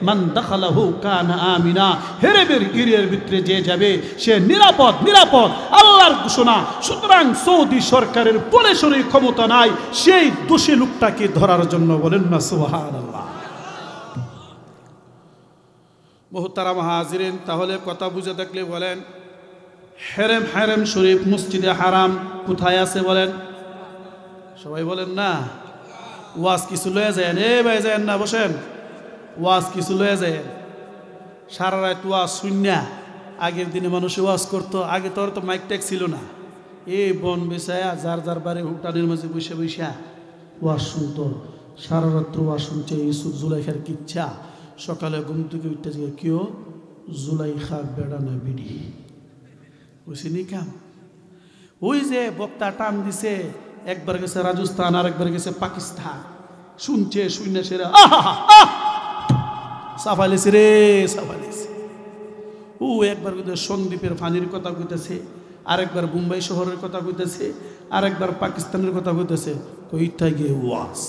মান দাখালাহু কানা আমিনা, হেরেমের এরিয়ার ভিতরে যে যাবে সে নিরাপদ, নিরাপদ, আল্লাহর ঘোষণা। সুতরাং সৌদি সরকারের পুলিশের ক্ষমতা নাই সেই দোষী লোকটাকে ধরার জন্য। বলেন না সুবহানাল্লাহ। মুহতারাম হাজিরিন, তাহলে কথা বুঝে থাকলে বলেন হেরেম, হেরেম শরীফ, মসজিদে হারাম কোথায় আছে বলেন? সবাই বলেন না। ওয়াজ কিছু লয়ে যায়, এ ভাই যায় না, বসেন, ওয়াজ কিছু লয়ে যায়। সারা রাত ওয়াজ শূন্যা। আগের দিনে মানুষ ওয়াজ করতো, আগে তো আর তো মাইক ট্যাক ছিল না। এই বন বেসায়া যার যার বাড়ি হুটানের মাঝে বসে বসা ওয়াজ শুনতো। সারা রাত্র ওয়াজ শুনছে ইউসুফ জুলাইখার কিচ্ছা। সকালে ঘুম থেকে উঠতে যে কেউ জুলাইখার বেড়া না বিড়ি বুঝিনি কাম। ওই যে বক্তা টান দিছে, একবার গেছে রাজস্থান আর একবার গেছে পাকিস্তান, শুনছে শুনে সেরা সাফালিছে রে সাফালিছে। ও একবার সন্দ্বীপের ফানির কথা কইতেছে, আরেকবার মুম্বাই শহরের কথা কইতেছে, আরেকবার পাকিস্তানের কথা কইতেছে। কইটা গিয়ে ওয়াজ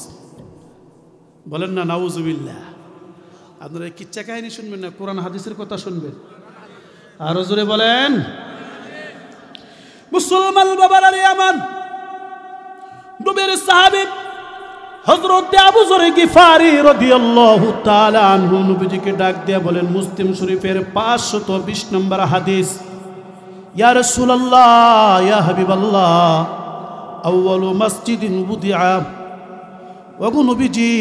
বলেন না নাউজুবিল্লাহ। আপনারা কিচ্ছা কাহিনী শুনবেন না, কোরআন হাদিসের কথা শুনবেন। আরো জোরে বলেন। মুসলমান বাবারা রে আমার, নবীর সাহাবী হযরত আবু যর গিফারি রাদিয়াল্লাহু তাআলা আনহু নবীজিকে ডাক দিয়ে বলেন, মুসলিম শরীফের 520 নম্বর হাদিস, ইয়া রাসূলুল্লাহ ইয়া হাবিবাল্লাহ আউয়ালু মসজিদিন বুদিআ, ওগো নবীজি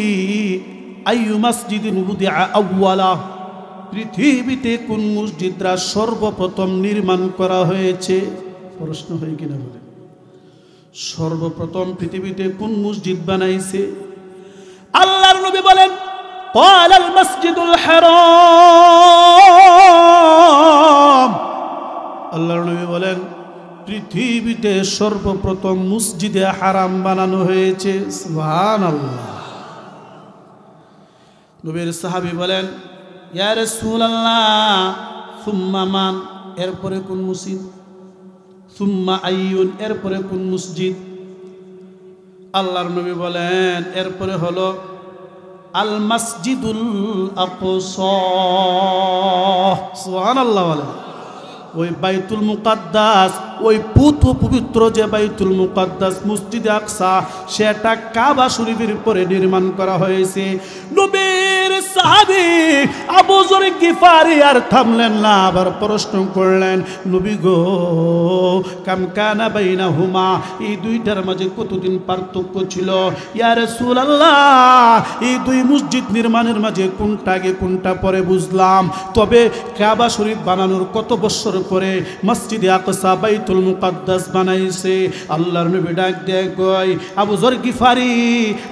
আইয়ু মসজিদিন বুদিআ আউয়ালা, পৃথিবীতে কোন মসজিদরা সর্বপ্রথম নির্মাণ করা হয়েছে? প্রশ্ন হয় কিনা বলেন। সর্বপ্রথম পৃথিবীতে কোন মসজিদ বানাইছে? আল্লাহর নবী বলেন ক্বালাল মসজিদুল হারাম। আল্লাহর নবী বলেন পৃথিবীতে সর্বপ্রথম মসজিদে হারাম বানানো হয়েছে। সুবহানাল্লাহ। নবীর সাহাবী বলেন ইয়া রাসূলুল্লাহ সুম্মা মান, এরপরে কোন মসজিদ? সুম্মা আইয়ুন, এরপরে কোন মসজিদ? আল্লাহর নবী বলেন এরপরে হলো আল মসজিদুল আকসা। সুবহানাল্লাহ বলেন। ওই বাইতুল মুকাদ্দাস, ওই পবিত্র যে বাইতুল মুকাদ্দাস মসজিদে আকসা, সেটা কাবা শরীফের উপরে নির্মাণ করা হয়েছে। নবীর সাহাবী আবু যর গিফারি আর থামলেন না, আবার প্রশ্ন করলেন, নবী গো কাম কানা বাইনাহুমা, এই দুইটার মাঝে কতদিন পার্থক্য ছিল? ইয়া রাসূলুল্লাহ এই দুই মসজিদ নির্মাণের মাঝে কোনটা আগে কোনটা পরে বুঝলাম, তবে কাবা শরীফ বানানোর কত বছর পরে মসজিদে আকসা বাইতুল মুকাদ্দাস বানাইছে? আল্লাহর নবী ডাক দেয় কয় আবু যর গিফারি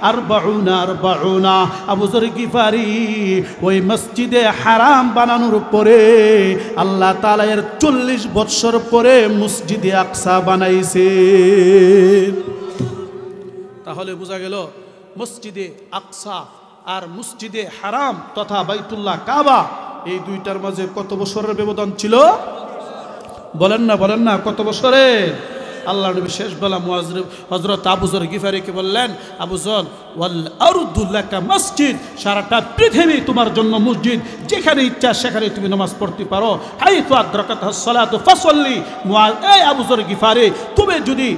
আরবাউনা, আবু যর গিফারি ওই মসজিদে হারাম বানানোর পরে আল্লাহ তাআলা এর 40 বছর পরে মসজিদে আকসা বানাইছে। তাহলে বোঝা গেল মসজিদে আকসা আর মসজিদে হারাম তথা বাইতুল্লাহ কাবা, এই দুইটার মাঝে কত বছরের ব্যবধান ছিল? বলেন না, বলেন না, কত বছরের? আল্লাহ নবী শেষ বেলা হযরত আবু যর গিফারিকে বললেন, আবু যর ওয়াল আরদু লাকা মসজিদ, সারাটা পৃথিবী তোমার জন্য মসজিদ, যেখানে ইচ্ছা সেখানে তুমি নামাজ পড়তে পারো। হাইতু আদরাকাতহাস সালাতু ফাসাল্লি। এই আবু যর গিফারি, তুমি যদি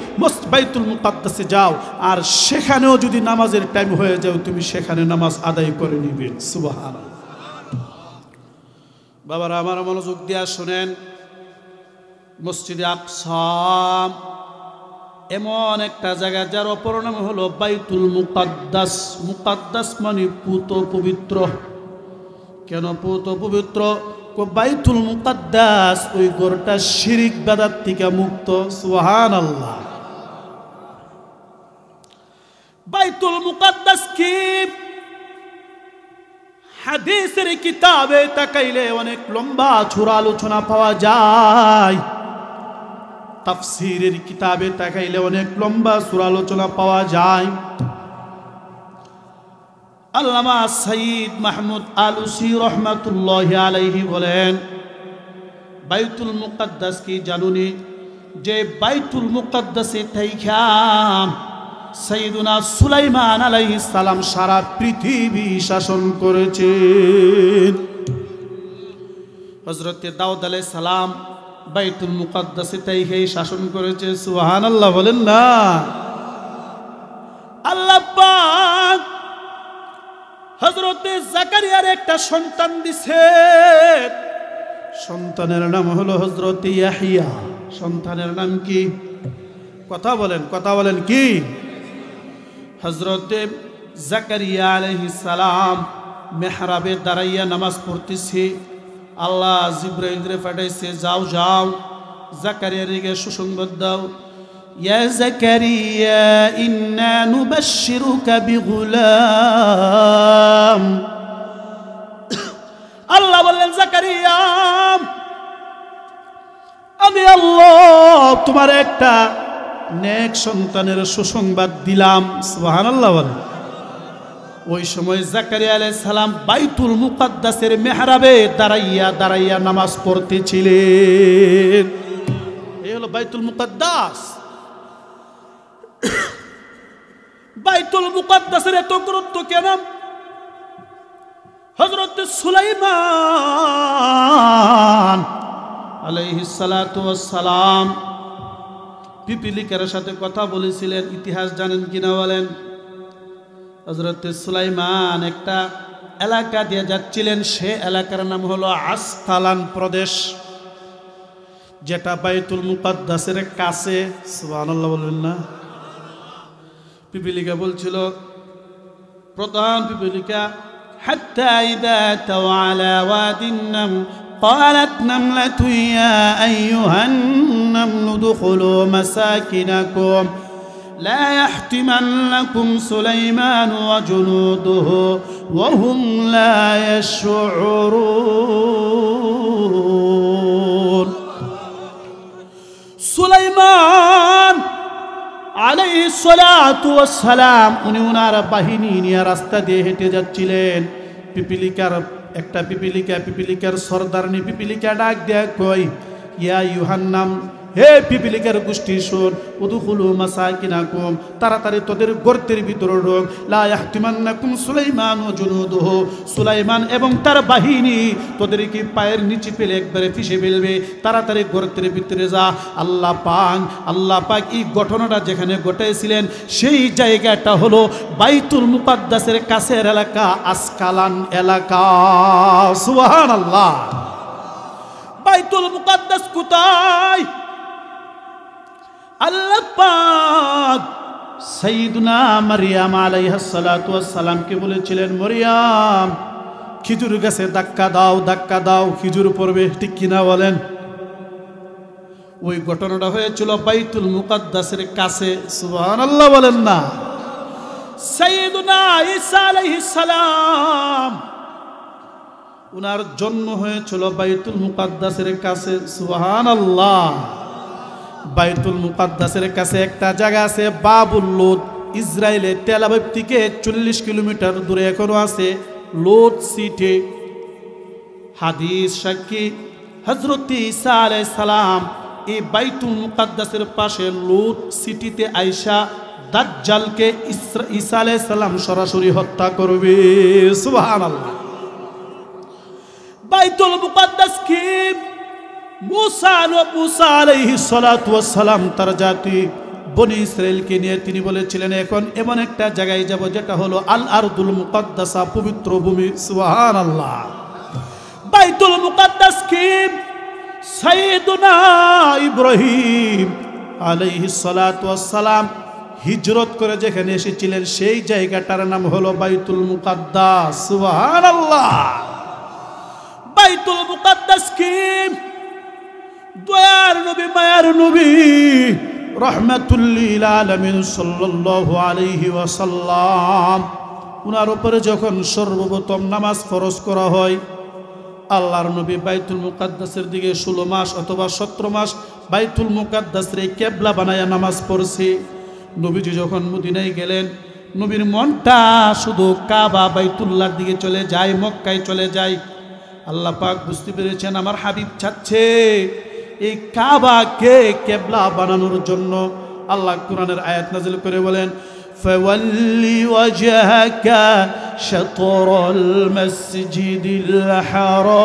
বাইতুল মুকাদ্দাসে যাও আর সেখানেও যদি নামাজের টাইম হয়ে যাও, তুমি সেখানে নামাজ আদায় করে নিবে। সুবহানাল্লাহ। বাবারা আমার মনোযোগ দিয়া শুনেন, মসজিদে আকসা এমন একটা জায়গা যার অপর নাম হলো বাইতুল মুকাদ্দাস। মুকাদ্দাস মানে পুত পবিত্র। কেন পুত পবিত্র? বাইতুল মুকাদ্দাস ওই ঘরটা শিরিক বিদআত থেকে মুক্ত। সুবহানাল্লাহ। বাইতুল মুকাদ্দাস কি? হাদিসের কিতাবে তাকাইলে অনেক লম্বা চূড়া আলোচনা পাওয়া যায়। তাফসীরের কিতাবে তাকাইলে অনেক লম্বা চূড়া আলোচনা পাওয়া যায়। আল্লামা সাইয়্যিদ মাহমুদ আলুসি রহমাতুল্লাহি আলাইহি বলেন, বাইতুল মুকাদ্দাস কি জানুনি? যে বাইতুল মুকাদ্দাসে থাইকা সাইয়্যিদুনা সুলাইমান আলাইহিস সালাম সারা পৃথিবী শাসন করেছেন। হযরত দাউদ আলাইহিস সালাম বাইতুল মুকাদ্দাসে থাইকাই শাসন করেছে। সুবহানাল্লাহ বলেন না? আল্লাহ পাক হযরত জাকারিয়ার একটা সন্তান দিছে। সন্তানের নাম হলো হযরত ইয়াহইয়া। সন্তানের নাম কি? কথা বলেন, কথা বলেন কি? হযরত জাকারিয়া আলাইহিস সালাম মেহরাবে দাঁড়াইয়া নামাজ পড়তেছে। আল্লাহ জিবরাইলকে পাঠাইছে, যাও যাও জাকারিয়ার দিকে সুসংবাদ দাও। ইয়া জাকারিয়া ইন্না নুবাশশিরুকা বিগুলাম। আল্লাহ বললেন, জাকারিয়া আমি আল্লাহ তোমার একটা নেক সন্তানের সুসংবাদ দিলাম। সুবহানাল্লাহ বলেন। ওই সময় জাকারিয়া আলাইহিস সালাম বাইতুল মুকাদ্দাসের মেহরাবে দাঁড়াইয়া দাঁড়াইয়া নামাজ পড়তেছিলেন। এই হলো বাইতুল মুকাদ্দাস। বাইতুল মুকাদ্দাসের এত গুরুত্ব কেন? হযরত সুলাইমান আলাইহিস সালাতু ওয়াস সালাম পিপিলিকার সাথে কথা বলেছিলেন। ইতিহাস জানেন কিনা বলেন? হযরত সুলাইমান একটা এলাকা দিয়ে যাচ্ছিলেন। সে এলাকার নাম হলো আসকালান প্রদেশ, যেটা বাইতুল মুকাদ্দাসের কাছে। সুবহানাল্লাহ বলবেন না? পিপিলিকা বলছিল, প্রধান পিপিলিকা, হাত্তা ইযা তাওয়ালা ওয়াদিন নাম قالت نملة يا أيها النمل ادخلوا مساكنكم لا يحطمنكم سليمان وجنوده وهم لا يشعرون। সুলাইমান আলাইহিস সালাতু ওয়াস সালাম উনি ওনার বাহিনী নিয়ে রাস্তা দিয়ে হেঁটে যাচ্ছিলেন। পিপিলিকার সর্দারনি পিপিলিকা ডাক দেয়া কই, ইয়া ইউহান্নাম, হে পিপিলিকার গোষ্ঠী শোন, উদখুলু মাসাকিনাকুম, তাড়াতাড়ি তোদের গর্তের ভিতরে ঢোক। লা ইয়াহতিমান্নাকুম সুলাইমান ওয়া জুনুদুহু, সুলাইমান এবং তার বাহিনী তোদেরকে পায়ের নিচে পেলে একবারে ফিসে ফেলবে। তাড়াতাড়ি গর্তের ভিতরে যা। আল্লাহ পাক এই ঘটনাটা যেখানে ঘটেছিলেন সেই জায়গাটা হলো বাইতুল মুকাদ্দাসের কাছের এলাকা, আসকালান এলাকা। সুবহানাল্লাহ। বাইতুল মুকাদ্দাস কোথায়? আল্লাহ পাক সাইয়্যিদুনা মারইয়াম আলাইহাস সালাতু ওয়াস সালামকে বলেছিলেন, মরিয়াম খেজুর গাছে ধাক্কা দাও, খেজুর পড়বে। ঠিক কিনা বলেন? ওই ঘটনাটা হয়েছিল বাইতুল মুকাদ্দাসের কাছে। সুবহানাল্লাহ বলেন না? সাইয়্যিদুনা ঈসা আলাইহিস সালাম উনার জন্ম হয়েছিল বাইতুল মুকাদ্দাসের কাছে। সুবহানাল্লাহ। বাইতুল মুকাদ্দাসের কাছে একটা জায়গা আছে বাবুল লুদ, ইসরায়েলের তেল আবিব থেকে 40 কিলোমিটার দূরে এখনো আছে লুদ সিটি। হাদিস সাক্ষী হযরত ঈসা আলাইহিস সালাম এই বাইতুল মুকাদ্দাসের পাশে লুদ সিটিতে আইসা দাজ্জালকে ঈসা আলাইহিস সালাম সরাসরি হত্যা করবে। সুবহানাল্লাহ। বাইতুল মুকাদ্দাস কি? মুসা আলাইহিস সালাতু ওয়াস সালাম তার জাতি বনি ইসরাইলকে নিয়ে তিনি বলেছিলেন, এখন এমন একটা জায়গায় যাব যেটা হলো আল আরদুল মুকাদ্দাসা, পবিত্র ভূমি। সুবহানাল্লাহ। বাইতুল মুকাদ্দাস কি? সাইয়্যিদুনা ইব্রাহিম আলাইহিস সালাতু ওয়াস সালাম হিজরত করে যেখানে এসেছিলেন সেই জায়গাটার নাম হলো বাইতুল মুকাদ্দাস। সুবহানাল্লাহ। বাইতুল মুকাদ্দাস কি? দয়ার নবী মায়ার নবী রাহমাতুল লিল আলামিন সাল্লাল্লাহু আলাইহি ওয়াসাল্লাম উনার উপরে যখন সর্বপ্রথম নামাজ ফরজ করা হয়, আল্লাহর নবী বাইতুল মুকাদ্দাসের দিকে 16 মাস অথবা 17 মাস বাইতুল মুকাদ্দাসের কিবলা বানায়া নামাজ পড়ছে। নবীজি যখন মদিনায় গেলেন, নবীর মনটা শুধু কাবা বাইতুল্লাহর দিকে চলে যায়, মক্কায় চলে যায়। আল্লাহ পাক বুঝতে পেরেছেন আমার হাবিব চাচ্ছে এই কাবাকে কিবলা বানানোর জন্য। আল্লাহ কোরআনের আয়াত নাযিল করে বলেন, ফাওয়াল্লি ওয়াজহাকা শাতরাল মাসজিদিল হারাম।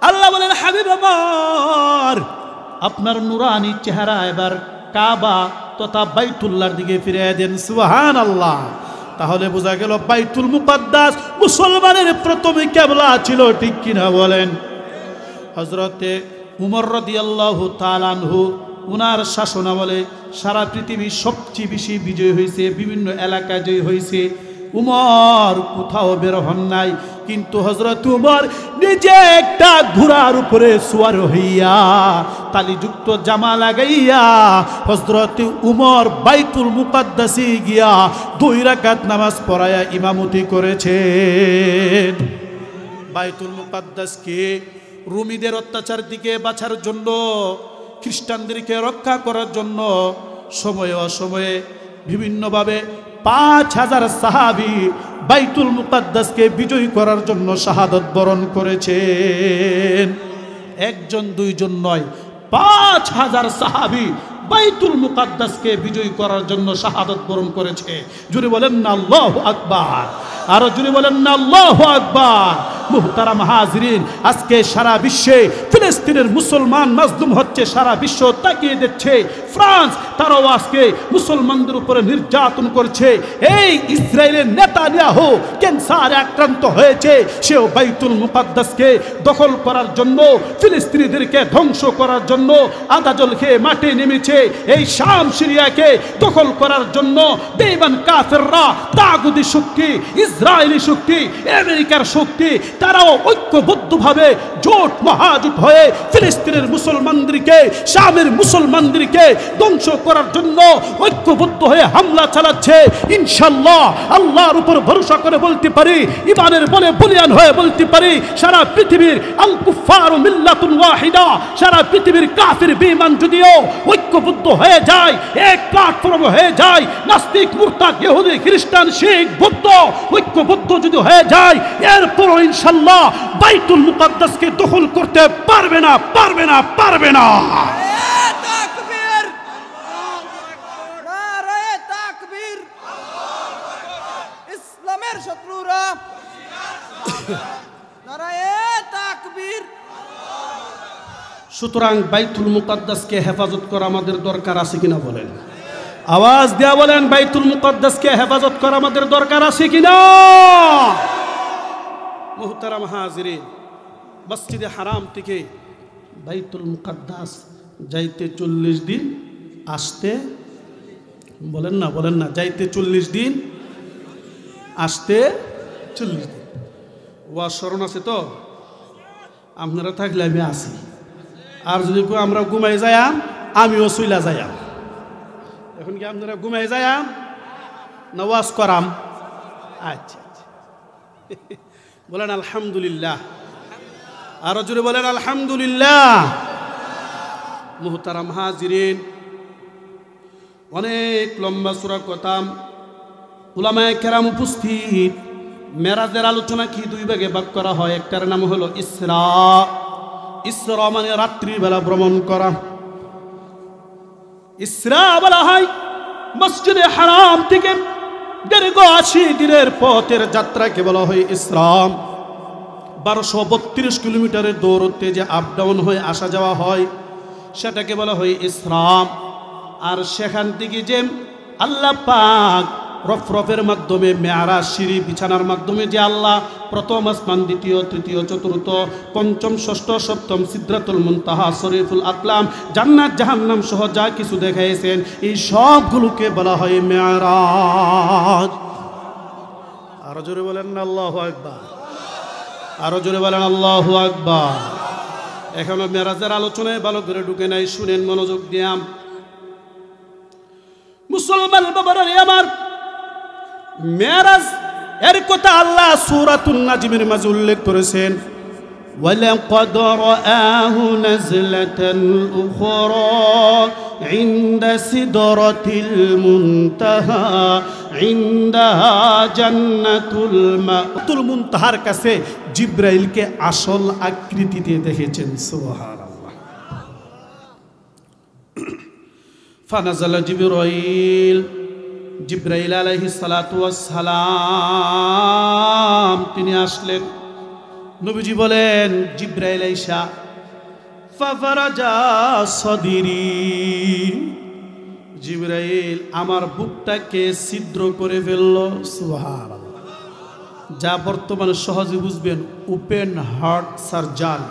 আল্লাহ বলেন হাবিব আমার, আপনার নুরানি চেহারা এবার কাবা তথা বাইতুল্লাহর দিকে ফিরিয়ে দেন। সুবহানাল্লাহ। তাহলে বোঝা গেল বাইতুল মুকাদ্দাস মুসলমানের প্রথম কিবলা ছিল, ঠিক কিনা বলেন? হযরতে উমর রাদিয়াল্লাহু তাআলা আনহু উনার শাসনামলে সারা পৃথিবী সবচেয়ে বেশি বিজয় হয়েছে, বিভিন্ন এলাকায় জয় হয়েছে। উমর কোথাও বের হন নাই, কিন্তু হযরত উমর নিজে একটা ঘোড়ার উপরে সওয়ার হইয়া তালিযুক্ত জামা লাগাইয়া হযরত উমর বাইতুল মুকাদ্দাসে গিয়া 2 রাকাত নামাজ পড়ায়া ইমামতি করেছেন। বাইতুল মুকাদ্দাসকে রুমিদের অত্যাচার থেকে বাঁচার জন্য, খ্রিস্টানদেরকে রক্ষা করার জন্য সময়ে অসময়ে বিভিন্নভাবে 5000 সাহাবী বাইতুল মুকাদ্দাসকে বিজয় করার জন্য শাহাদত বরণ করেছেন। একজন দুইজন নয়, 5000 সাহাবী বাইতুল মুকাদ্দাসকে বিজয় করার জন্য শাহাদত বরণ করেছে। জুড়ে বলেন না আল্লাহু আকবার, আরো জুড়ে বলেন না আল্লাহু আকবার। মুহতারাম হাজিরিন, আজকে সারা বিশ্বে ফিলিস্তিনের মুসলমান মাজলুম হচ্ছে, সারা বিশ্ব তাকিয়ে দেখছে। ফ্রান্স তারাও আজকে মুসলমানদের উপরে নির্যাতন করছে। এই ইসরায়েলের নেতানিয়াহু ক্যান্সারে আক্রান্ত হয়েছে, সেও বাইতুল মুকাদ্দাসকে দখল করার জন্য, ফিলিস্তিনিদেরকে ধ্বংস করার জন্য আদাজল খেয়ে মাঠে নেমেছে। এই শাম সিরিয়াকে দখল করার জন্য বেঈমান কাফেররা, তাগুতি শক্তি, ইসরায়েলি শক্তি, আমেরিকার শক্তি, তারাও ঐক্যবদ্ধভাবে জোট মহাজোট হয়ে ফিলিস্তিনের মুসলমানদেরকে, শামের মুসলমানদেরকে ধ্বংস করার জন্য ঐক্যবদ্ধ হয়ে হামলা চালাচ্ছে। ইনশাআল্লাহ আল্লাহর উপর ভরসা করে বলতে পারি, ঈমানের বলে বলিয়ান হয়ে বলতে পারি, সারা পৃথিবীর আল কুফারু মিল্লাতুন ওয়াহিদা, সারা পৃথিবীর কাফির বেঈমান যদিও ঐক্যবদ্ধ হয়ে যায়, এক প্ল্যাটফর্ম হয়ে যায়, নাস্তিক মুরতাদ ইহুদি খ্রিস্টান শিখ বৌদ্ধ ঐক্যবদ্ধ যদি হয়ে যায়, এরপরও ইনশাআল্লাহ বাইতুল মুকাদ্দাসকে দখল করতে পারবে না, পারবে না, পারবে না। তাকবীর, নারায়ে তাকবীর। ইসলামের শত্রুরা নারায়ে তাকবীর। সুতরাং বাইতুল মুকাদ্দাসকে হেফাজত করা আমাদের দরকার আছে কিনা বলেন? আওয়াজ দেয়া বলেন, বাইতুল মুকাদ্দাসকে হেফাজত করা আমাদের দরকার আছে কিনা? মুহতারাম হাজিরিন, মসজিদে হারাম থেকে বাইতুল মুকাদ্দাস যাইতে 40 দিন, আসতে বলেন না, বলেন না, যাইতে 40 দিন, আসতে 40 দিন। ওয়াজ স্মরণ আছে তো? আপনারা থাকলে আমি আসি, আর যদি আমরা ঘুমাই যাইয়াম আমিও চইলা যাইয়াম। এখন কি আপনারা ঘুমাই যাইয়াম না ওয়াজ করাম? আচ্ছা আচ্ছা, বলেন আলহামদুলিল্লাহ, আরো জোরে বলেন আলহামদুলিল্লাহ। মুহতারাম হাজিরিন, অনেক লম্বা সূরা কথা, উলামায়ে কেরাম উপস্থিত। মেরাজের আলোচনা কি 2 ভাগে ভাগ করা হয়। একটার নাম হলো ইসরা। ইসরা মানে রাত্রির বেলা ভ্রমণ করা। ইসরা বলা হয় মসজিদে হারাম থেকে দীর্ঘ 80 দিনের পথের যাত্রাকে বলা হয় ইসরা। 1232 কিলোমিটারের দৌড়তে যে আপ ডাউন হয়ে আসা যাওয়া হয় সেটাকে বলা হয় ইসরা। আর সেখান থেকে যে আল্লাহ পাক রফরফের মাধ্যমে, মেয়ারাজ সিঁড়ি বিছানার মাধ্যমে যে আল্লাহ প্রথম আসমান, দ্বিতীয়, তৃতীয়, চতুর্থ, পঞ্চম, ষষ্ঠ, সপ্তম, সিদরাতুল মুনতাহা, শরীফুল আকলাম, জান্নাত জাহান্নাম সহ যা কিছু দেখাইছেন, এই সবগুলোকে বলা হয় মেয়ারাজ। আরো জোরে বলেন না আল্লাহু আকবার, আরো জোরে বলেন আল্লাহু আকবার। এখনো মেরাজের আলোচনায় ভালো করে ঢুকে নাই, শুনেন মনোযোগ দিয়ে। মুসলমান বাবারা আমার, মেরাজ এর কথা আল্লাহ সূরাতুন নাজমের মাঝে উল্লেখ করেছেন, ওয়ালাকাদ রাআহু নাজলাতান উখরা ইনদা সিদরাতিল মুনতাহা ইনদাহা জান্নাতুল মাতুল মুনতাহার কাছে জিবরাইলকে আসল আকৃতিতে দেখেছেন। সুবহানাল্লাহ। ফানাজালা জিবরাইল, জিবরাইল আলাইহিস সালাতু ওয়াস সালাম তিনি আসলেন। নবীজি বলেন, জিবরাইল আইসা ফাফারাজা সদরি, জিবরাইল আমার বুকটাকে ছিদ্র করে ফেলল। সুবহানাল্লাহ। যা বর্তমানে সহজে বুঝবেন, ওপেন হার্ট সার্জারি।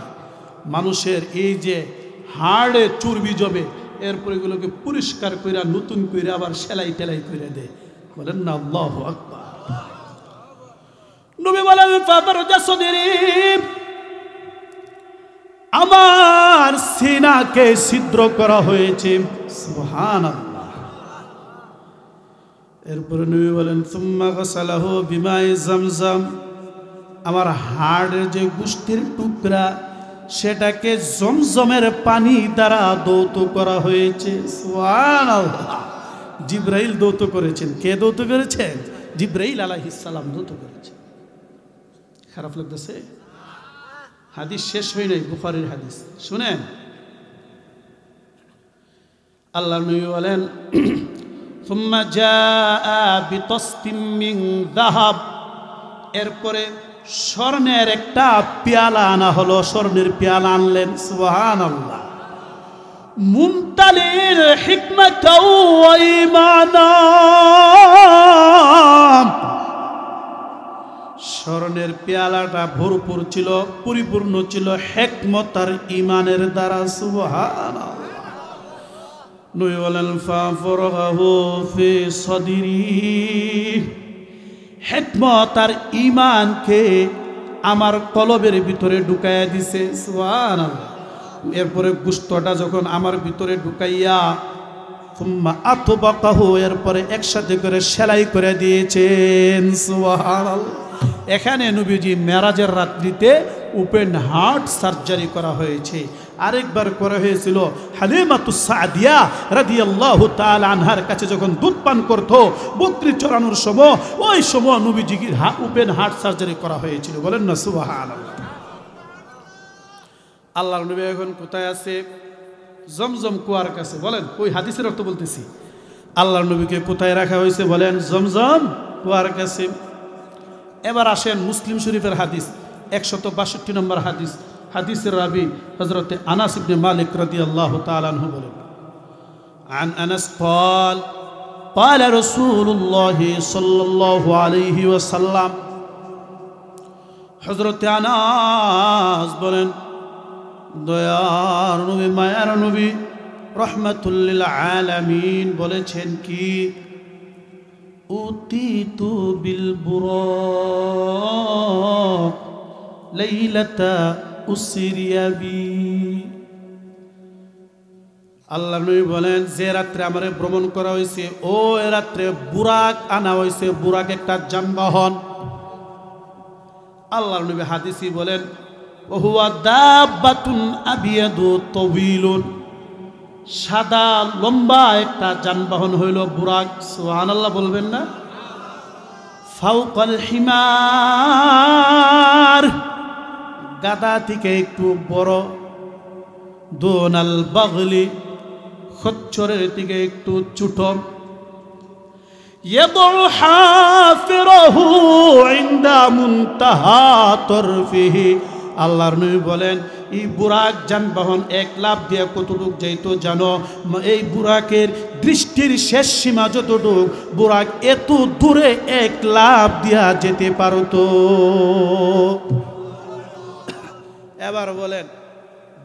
মানুষের এই যে হাড়ে চর্বি জমে, এরপর এগুলোকে পরিষ্কার করে নতুন করে আবার সেলাই টেলাই করে দেয়। বলেন না আল্লাহু আকবার। নবী বলেন, ফাফারাজা সদরি, আমার সিনাকে ছিদ্র করা হয়েছে। সুবহানাল্লাহ। এরপরে নবী বলেন, সুম্মা গাসালাহু বিমায়ে জামজাম, আমার হাড়ের যে গোশতের টুকরা সেটাকে জমজমের পানি দ্বারা দৌত করা হয়েছে। সুবহানাল্লাহ। জিবরাইল দৌত করেছেন। কে দৌত করেছেন? জিবরাইল আলাইহিস সালাম দৌত করেছেন। খারাপ লাগতেছে? হাদিস শেষ হয় নাই, বুখারীর হাদিস শুনেন। আল্লাহর নবী বলেন, সুম্মা জাআ বিতাসতিম মিন যাহাব, এরপরে স্বর্ণের একটা পেয়ালা আনা হলো। স্বর্ণের পেয়ালা আনলেন। সুবহানাল্লাহ। মুমতালিল হিকমাতাও ওয়া ঈমানা, স্বর্ণের পেয়ালাটা ভরপুর ছিল, পরিপূর্ণ ছিল হিকমত আর ঈমানের দ্বারা। সুবহানাল্লাহ। নবী বলেন, ফাফরাহু ফি সদরি, হিকমত আর ঈমানকে আমার কলবের ভিতরে ঢুকাইয়া দিছে। সুবহানাল্লাহ। এরপরে গোশতটা যখন আমার ভিতরে ঢুকাইয়া, সুম্মা আতবাকাহু, এরপরে একসাথে করে সেলাই করে দিয়েছেন। সুবহানাল্লাহ। এখানে নবীজি মেরাজের রাত্রিতে ওপেন হার্ট সার্জারি করা হয়েছে। আরেকবার করা হয়েছিল হালিমাতুস সাদিয়া রাদিয়াল্লাহু তাআলা আনহার কাছে যখন দুধ পান করত বকরি চড়ানোর সময়, ওই সময় নবীজির ওপেন হার্ট সার্জারি করা হয়েছিল। বলেন না সুবহানাল্লাহ। আল্লাহর নবী এখন কোথায় আছে? জমজম কুয়ার কাছে। বলেন, ওই হাদিসের অর্থ বলতেছি। আল্লাহর নবীকে কোথায় রাখা হয়েছে? বলেন, জমজম কুয়ার কাছে। এবার আসেন মুসলিম শরীফের হাদিস, 162 নম্বর হাদিস। হাদিসের রাবি হযরতে আনাস ইবনে মালিক রাদিয়াল্লাহু তাআলা আনহু বলেন, আন আনাস قال قال رسول الله صلى الله عليه وسلم, হযরতে আনাস বলেন, দয়ার নবী, মায়ার নবী, রহমাতুল লিল আলামিন বলেছেন কি, উতিতু বিল বুরাক লাইলাতা উসরিয়া বি। আল্লাহ নবী বলেন, যে রাত্রে আমারে ভ্রমণ করা হয়েছে, ও রাত্রে বুরাক আনা হয়েছে। বুরাক একটা যানবাহন। আল্লাহ নবী হাদিসি বলেন, ওহুয়া দাব্বাতুন আবিয়াদু তাওয়িলুন, সাদা লম্বা একটা যানবাহন হইল বুরাক। সুবহানাল্লাহ বলবেন না? ফাওকাল হিমার, গাদা থেকে একটু বড়। দুনাল বাগলি, খচ্চরের থেকে একটু ছোট। ইয়াদউ হাফিরাহু ইনদা মুনতাহা তরফিহি, আল্লাহর নবী বলেন, এই বুরাক যানবাহন এক লাফ দিয়ে কতটুক যাইতো জানো? এই বুরাকের দৃষ্টির শেষ সীমা যতটুক, বুরাক এত দূরে এক লাফ দিয়া যেতে পারতো। এবার বলেন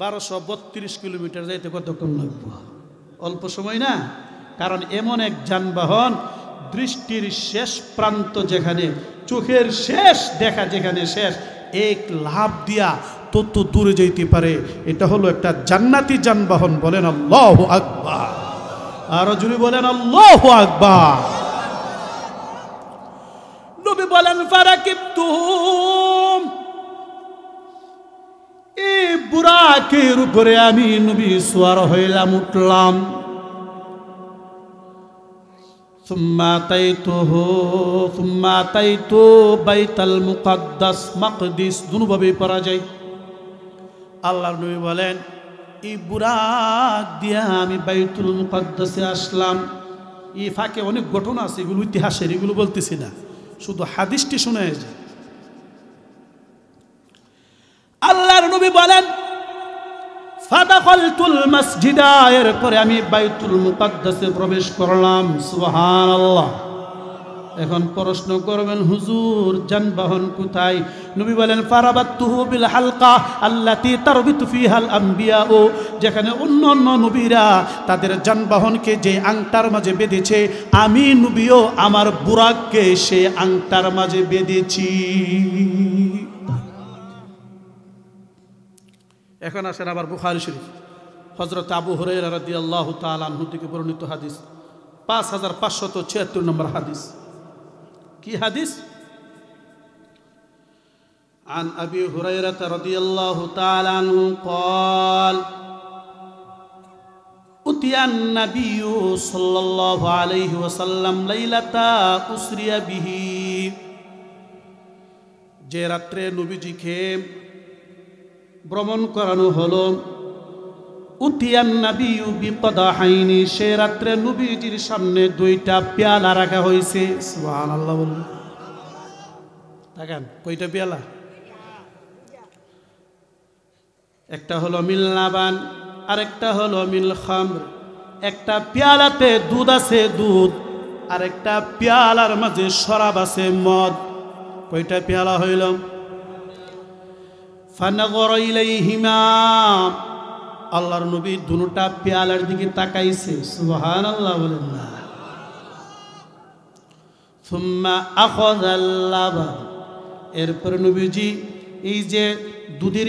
1232 কিলোমিটার যাইতে কতক্ষণ লাগবে? অল্প সময় না? কারণ এমন এক যানবাহন, দৃষ্টির শেষ প্রান্ত যেখানে, চোখের শেষ দেখা যেখানে শেষ, এক লাফ দিয়া তত দূরে যাইতে পারে। এটা হলো একটা জান্নাতি যানবাহন। বলেন আল্লাহু আকবার। আরো জোরে বলেন আল্লাহু আকবার। নবী বলেন ফারাকিবতুম, এই বুরাকের উপরে আমি নবী সওয়ার হইলাম, উঠলাম। সুম্মা আতাইতু বাইতাল মুকাদ্দাস, মাকদিস দুভাবে পড়া যায়। আল্লাহর নবী বলেন এই বুরাক দিয়া আমি বাইতুল মুকাদ্দাসে আসলাম। এই ফাঁকে অনেক ঘটনা আছে, এগুলো ইতিহাসের, এগুলো বলতেছি না, শুধু হাদিসটি শুনে যায়। আল্লাহর নবী বলেন ফাদাখালতুল মসজিদা, এরপরে আমি বাইতুল মুকাদ্দাসে প্রবেশ করলাম। সুবহানাল্লাহ। এখন প্রশ্ন করবেন হুজুর যানবাহন কোথায়? নবী বলেন ফারাবাতুহু বিল হালকা আল্লাতী তারবিতু ফিহাল আম্বিয়া, ও যেখানে অন্য অন্য নবীরা তাদের যানবাহনকে যে আংটার মাঝে বেঁধেছে, আমি নবীও আমার বুরাককে সে আংটার মাঝে বেঁধেছি। এখন আসেন আবার বুখারী শরীফ, হযরত আবু হুরায়রা রাদিয়াল্লাহু তাআলা আনহু থেকে বর্ণিত হাদিস, 5576 নম্বর হাদিস। কি হাদিস? عن أبي هريرة رضي الله تعالى عنه قال أتي النبي صلى الله عليه وسلم ليلة أسري به, যে রাত্রে নবীজিকে ভ্রমণ করানো হলো, উতিয়ান নাবিয়্যু বিকদাহাইনি, সে রাত্রে নবীজির সামনে দুইটা পেয়ালা রাখা হয়েছে। সুবহানাল্লাহ বলুন। দেখেন কয়টা পেয়ালা? একটা হলো মিল লাবান, আরেকটা হলো মিল খামর। একটা পেয়ালাতে দুধ আছে, দুধ, আর একটা পেয়ালার মাঝে শরাব আছে, মদ। কয়টা পেয়ালা হইল? ফানাযরা ইলাইহিমা, আল্লাহর নবী দুটা পেয়ালার দিকে তাকাইছে। সুবহানাল্লাহ বলেন না। সুম্মা আখাযাল লাবান, এরপর নবীজি এই যে দুধের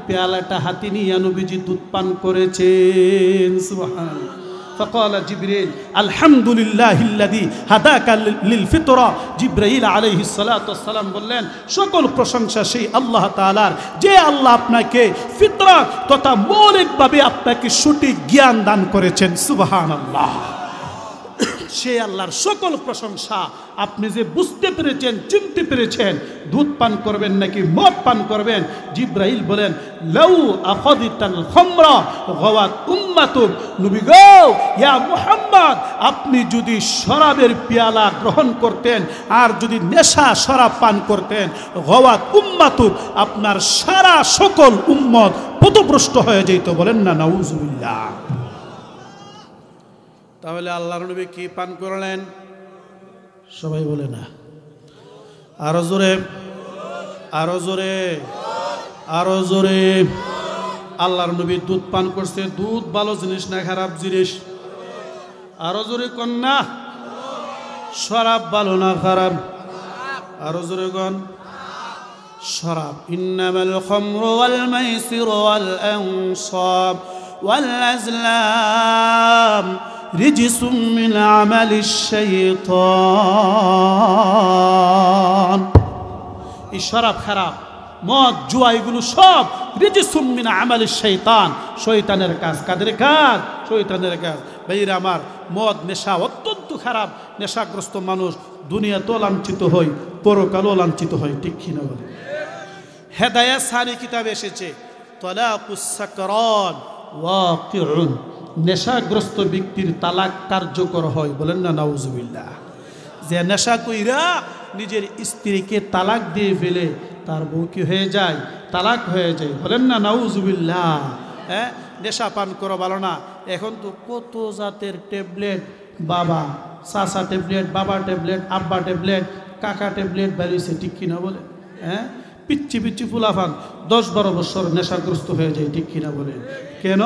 পেয়ালাটা হাতে নিয়ে নবীজি দুধ পান করেছেন। সুবহানাল্লাহ। فقال جبريل الحمد لله الذي هداك للفطرة, জিবরাইল আলাইহিস সালাতু ওয়াস সালাম বললেন সকল প্রশংসা সেই আল্লাহ তাআলার, যে আল্লাহ আপনাকে ফিতরত তথা মৌলিকভাবে আপনাকে সঠিক জ্ঞান দান করেছেন। সুবহানাল্লাহ। সে আল্লাহর সকল প্রশংসা। আপনি যে বুঝতে পেরেছেন, চিনতে পেরেছেন দুধ পান করবেন নাকি মদ পান করবেন। জিবরাইল বলেন লাউ আখাযতাল খামরা গাওয়াত উম্মাতুক, নবী গো, ইয়া মুহাম্মদ, আপনি যদি শরাবের পেয়ালা গ্রহণ করতেন আর যদি নেশা শরাব পান করতেন, গাওয়াত উম্মাতুক, আপনার সারা সকল উম্মত পথভ্রষ্ট হয়ে যেত। বলেন না নাউজুবিল্লাহ। তাহলে আল্লাহর নবী কি পান করলেন? সবাই বলে না, আরো জোরে, আরো জোরে, আরো জোরে। আল্লাহর নবী দুধ পান করছে। দুধ ভালো জিনিস না খারাপ জিনিস? আরো জোরে কোন না। শরাব ভালো না খারাপ? আরো জোরে কোন। শরাব, ইন্নামাল খামরু ওয়াল মাইসিরু ওয়াল আনসাব ওয়াল আজলাম রিজসুম মিন আমালিশ শাইতান। এই শরাব খারাপ, মদ জুয়া এগুলো সব রিজসুম মিন আমালিশ শাইতান, শয়তানের কাজ। কাদের কাজ? শয়তানের কাজ। ভাইরা আমার, মদ নেশা অত্যন্ত খারাপ। নেশাগ্রস্ত মানুষ দুনিয়াতেও লাঞ্ছিত হয়, পরকালও লাঞ্ছিত হয়। ঠিক কিনা বলে? হেদায়াত সারি কিতাবে এসেছে তালাকুস সাকরান ওয়াকিউন, নেশাগ্রস্ত ব্যক্তির তালাক কার্যকর হয়। বলেন না নাউজুবিল্লাহ। যে নেশা কইরা নিজের স্ত্রীকে তালাক দিয়ে ফেলে, তার বউ কি হয়ে যায়, তালাক হয়ে যায়। বলেন না নাউজুবিল্লাহ। হ্যাঁ, নেশা পান করা ভালো না। এখন তো কত জাতের ট্যাবলেট, বাবা চাচা ট্যাবলেট, বাবা ট্যাবলেট, আব্বা ট্যাবলেট, কাকা ট্যাবলেট বেরিয়েছে, ঠিক কিনা বলে? হ্যাঁ, পিচ্ছি পিচ্ছি ফুলাফান 10-12 বছর নেশাগ্রস্ত হয়ে যায়, ঠিক কিনা বলেন? কেন?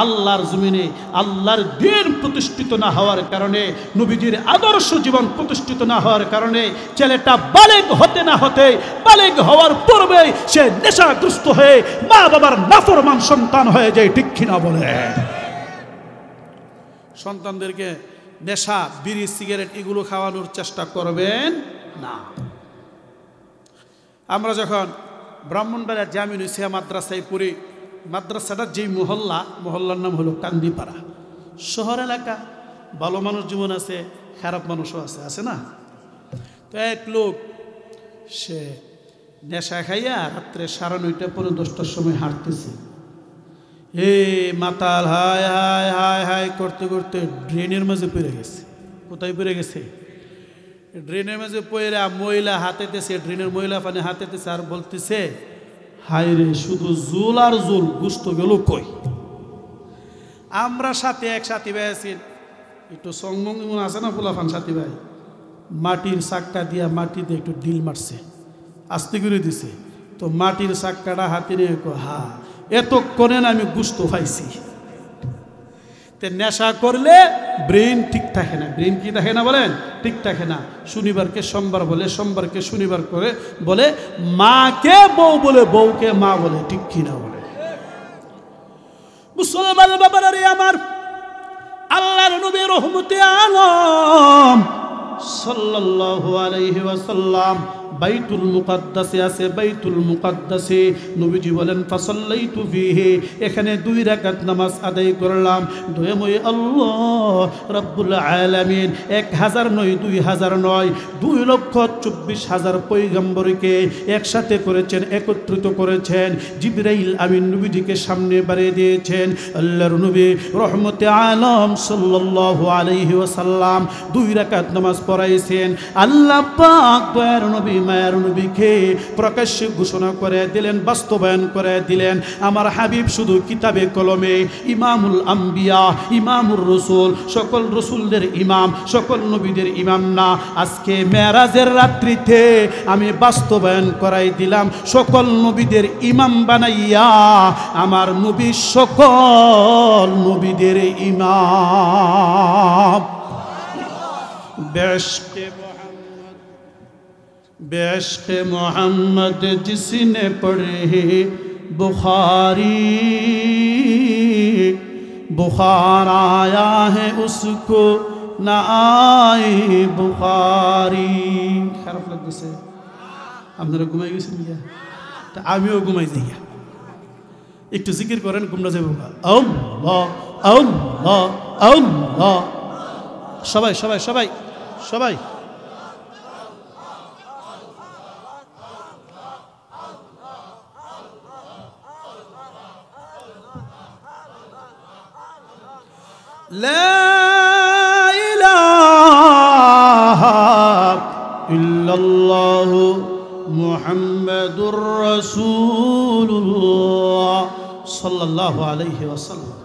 আল্লাহর জমিনে আল্লাহর দ্বীন প্রতিষ্ঠিত না হওয়ার কারণে, নবীজির আদর্শ জীবন প্রতিষ্ঠিত না হওয়ার কারণে ছেলেটা বালেগ হতে না হতে, বালেগ হওয়ার পূর্বে সে নেশাগ্রস্ত হয়ে মা বাবার নাফরমান সন্তান হয়ে যায়, ঠিক কিনা বলে? সন্তানদেরকে নেশা, বিড়ি, সিগারেট এগুলো খাওয়ানোর চেষ্টা করবেন না। আমরা যখন ব্রাহ্মণবাড়িয়া জামিন উসিয়া মাদ্রাসায় পড়ি, মাদ্রাসাটার যেই মহল্লার নাম হলো কান্দিপাড়া। শহর এলাকা, ভালো মানুষ জীবন আছে, খারাপ মানুষও আছে, আছে না? তো এক লোক সে নেশা খাইয়া রাত্রে 9:30 পরে 10টার সময় হাঁটতেছে। মাতাল হায় হায় হায় হায় করতে করতে ড্রেনের মাঝে পড়ে গেছে। কোথায় পড়ে গেছে? ড্রেনের মাঝে পড়ে ময়লা হাতেতেছে, ড্রেনের ময়লা পানি হাতেতেছে আর বলতেছে, হায় রে শুধু জুল আর জুল, গুস্ত গেল কই। আমরা সাথে এক সাথী ভাই আছি, একটু সংমং আছে না পোলাফান সাথী ভাই, মাটির চাক্কা দিয়া মাটিতে একটু ডিল মারছে, আস্তে করে দিছে। তো মাটির চাক্কাটা হাতে নিয়ে হা এতক্ষণে আমি গুস্ত পাইছি। তে নেশা করলে ব্রেন ঠিক থাকে না। ব্রেন কি থাকে না বলেন? ঠিক থাকে না। শনিবারকে সোমবার বলে, সোমবারকে শনিবার করে বলে, মাকে বউ বলে, বউকে মা বলে, ঠিক কিনা বলে? মুসলমান বাবারা রে আমার, আল্লাহর নবী রহমতে আলম সাল্লাল্লাহু আলাইহি ওয়াসাল্লাম বাইতুল মুকাদ্দাসে আছে। বাইতুল মুকাদ্দাসে নবীজি বলেন, ফাসাল্লাইতু ফিহি, এখানে 2 রাকাত নামাজ আদায় করলাম। দয়াময় আল্লাহ রাব্বুল আলামিন 1000 নয়, 2000 নয়, 2,24,000 পয়গম্বরকে একসাথে করেছেন, একত্রিত করেছেন। জিবরাইল আমিন নবীজিকে সামনে বাড়িয়ে দিয়েছেন। আল্লাহর নবী রহমতে আলম সাল্লাল্লাহু আলাইহি ওয়াসাল্লাম 2 রাকাত নামাজ পড়াইছেন। আল্লাহ পাক দয়ার নবী মায়ার নবীকে প্রকাশ্যে ঘোষণা করে দিলেন, বাস্তবায়ন করে দিলেন। আমার হাবিব শুধু কিতাবে কলমে ইমামুল আম্বিয়া, ইমামুর রসুল, সকল রসুলদের ইমাম, সকল নবীদের ইমাম না। আজকে মেরাজের রাত্রিতে আমি বাস্তবায়ন করাই দিলাম, সকল নবীদের ইমাম বানাইয়া আমার নবী সকল নবীদের ইমাম। बेश्क मोहम्मद जिसने पढ़े बुखारी, बुखार आया है उसको न आए बुखारी। খারাপ লাগতেছে? আপনারা ঘুমাই গেছেন গিয়া? তা আমিও ঘুমাই যাই। একটু জিকির করেন, ঘুমনা যাবো। আল্লাহ আল্লাহ আল্লাহ। সবাই সবাই সবাই সবাই লা ইলাহা ইল্লাল্লাহু মুহাম্মাদুর রাসূলুল্লাহ সাল্লাল্লাহু আলাইহি ওয়াসাল্লাম।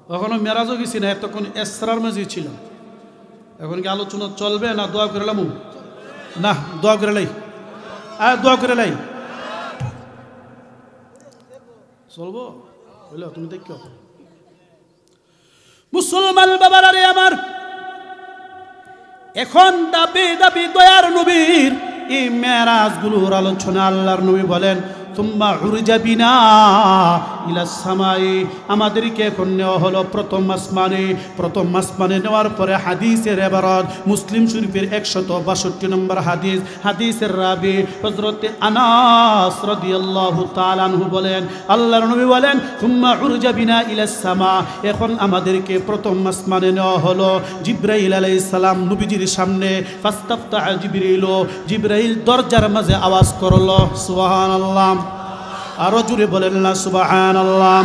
কখনো মেরাজও গেছি না, এতক্ষণ এসরার মাঝে ছিল। এখন কি আলোচনা চলবে না দোয়া করে লামু? না, দোয়া করে লাই, দোয়া করে লাই। চলবো বলো? তুমি দেখো মুসলমান বাবারা রে আমার, এখন দাবি দাবি দয়ার নবীর এই মেরাজগুলোর আলোচনা। আল্লাহর নবী বলেন, তুম্মা উরজা বিনা ইলাস সামাই, আমাদেরকে এখন নেওয়া হলো প্রথম আসমানে। প্রথম আসমানে নেওয়ার পরে হাদিসের ইবারত, মুসলিম শরীফের 162 নম্বর হাদিস। হাদিসের রাবি হযরতে আনাস রাদিয়াল্লাহু তাআলা আনহু বলেন, আল্লাহর নবী বলেন, তুম্মা উরজা বিনা ইলাস সামা, এখন আমাদেরকে প্রথম আসমানে নেওয়া হলো। জিবরাইল আলাইহিস সালাম নবীজির সামনে, ফাস্তাফতা জিবরাইল, জিবরাইল দরজার মাঝে আওয়াজ করলো সুবহানাল্লাহ। আরো জোরে বলেন না সুবহানাল্লাহ।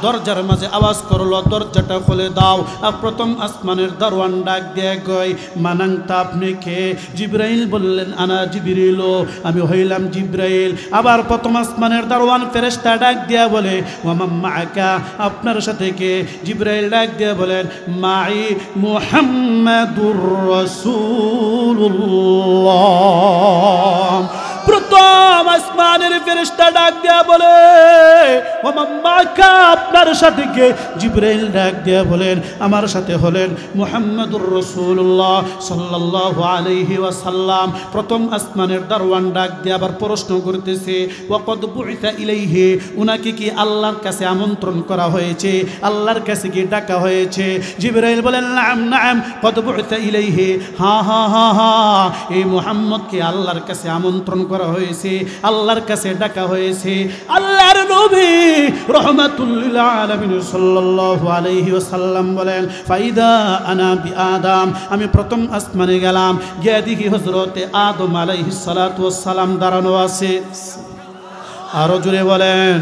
দরজার মাঝে আওয়াজ করলো, দরজাটা খুলে দাও। আর প্রথম আসমানের দরওয়ান ডাক দিয়ে কই, মানাংতা আপনি কে? জিব্রাইল বললেন, আনা জিবরিল, আমি হইলাম জিব্রাইল। আবার প্রথম আসমানের দরওয়ান ফেরেশতা ডাক দিয়া বলে, ওয়া মান মাআকা, আপনার সাথে কে? জিব্রাইল ডাক দিয়া বলেন, মাই মুহাম্মাদুর রাসূলুল্লাহ। প্রথম আসমানের ফেরেশতা ডাক দিয়া বলে, ওয়া মান মাআকা, আপনার সাথে কে? জিব্রাইল ডাক দিয়া বলেন, আমার সাথে হলেন মুহাম্মাদুর রাসূলুল্লাহ সাল্লাল্লাহু আলাইহি ওয়াসাল্লাম। প্রথম আসমানের দরওয়ান ডাক দিয়ে আবার প্রশ্ন করতেছে, ওয়াকাদ বুইতা ইলাইহি, উনাকে কি আল্লাহর কাছে আমন্ত্রণ করা হয়েছে? আল্লাহর কাছে কি ডাকা হয়েছে? জিবরাইল বলেন, নাম নাম কদ বুইতা ইলাইহি, হ্যাঁ হ্যাঁ হ্যাঁ হ্যাঁ, এই মুহাম্মদকে আল্লাহর কাছে আমন্ত্রণ করা হয়েছে, আল্লাহর কাছে ডাকা হয়েছে। আল্লাহর নবী রাহমাতুল লিল আলামিন সাল্লাল্লাহু আলাইহি ওয়াসাল্লাম বলেন, ফাইদা আনা বি আদম, আমি প্রথম আসমানে গেলাম, গিয়ে দেখি হযরতে আদম আলাইহিস সালাতু ওয়াস সালাম দাঁড়ানো আছে। আরো জোরে বলেন।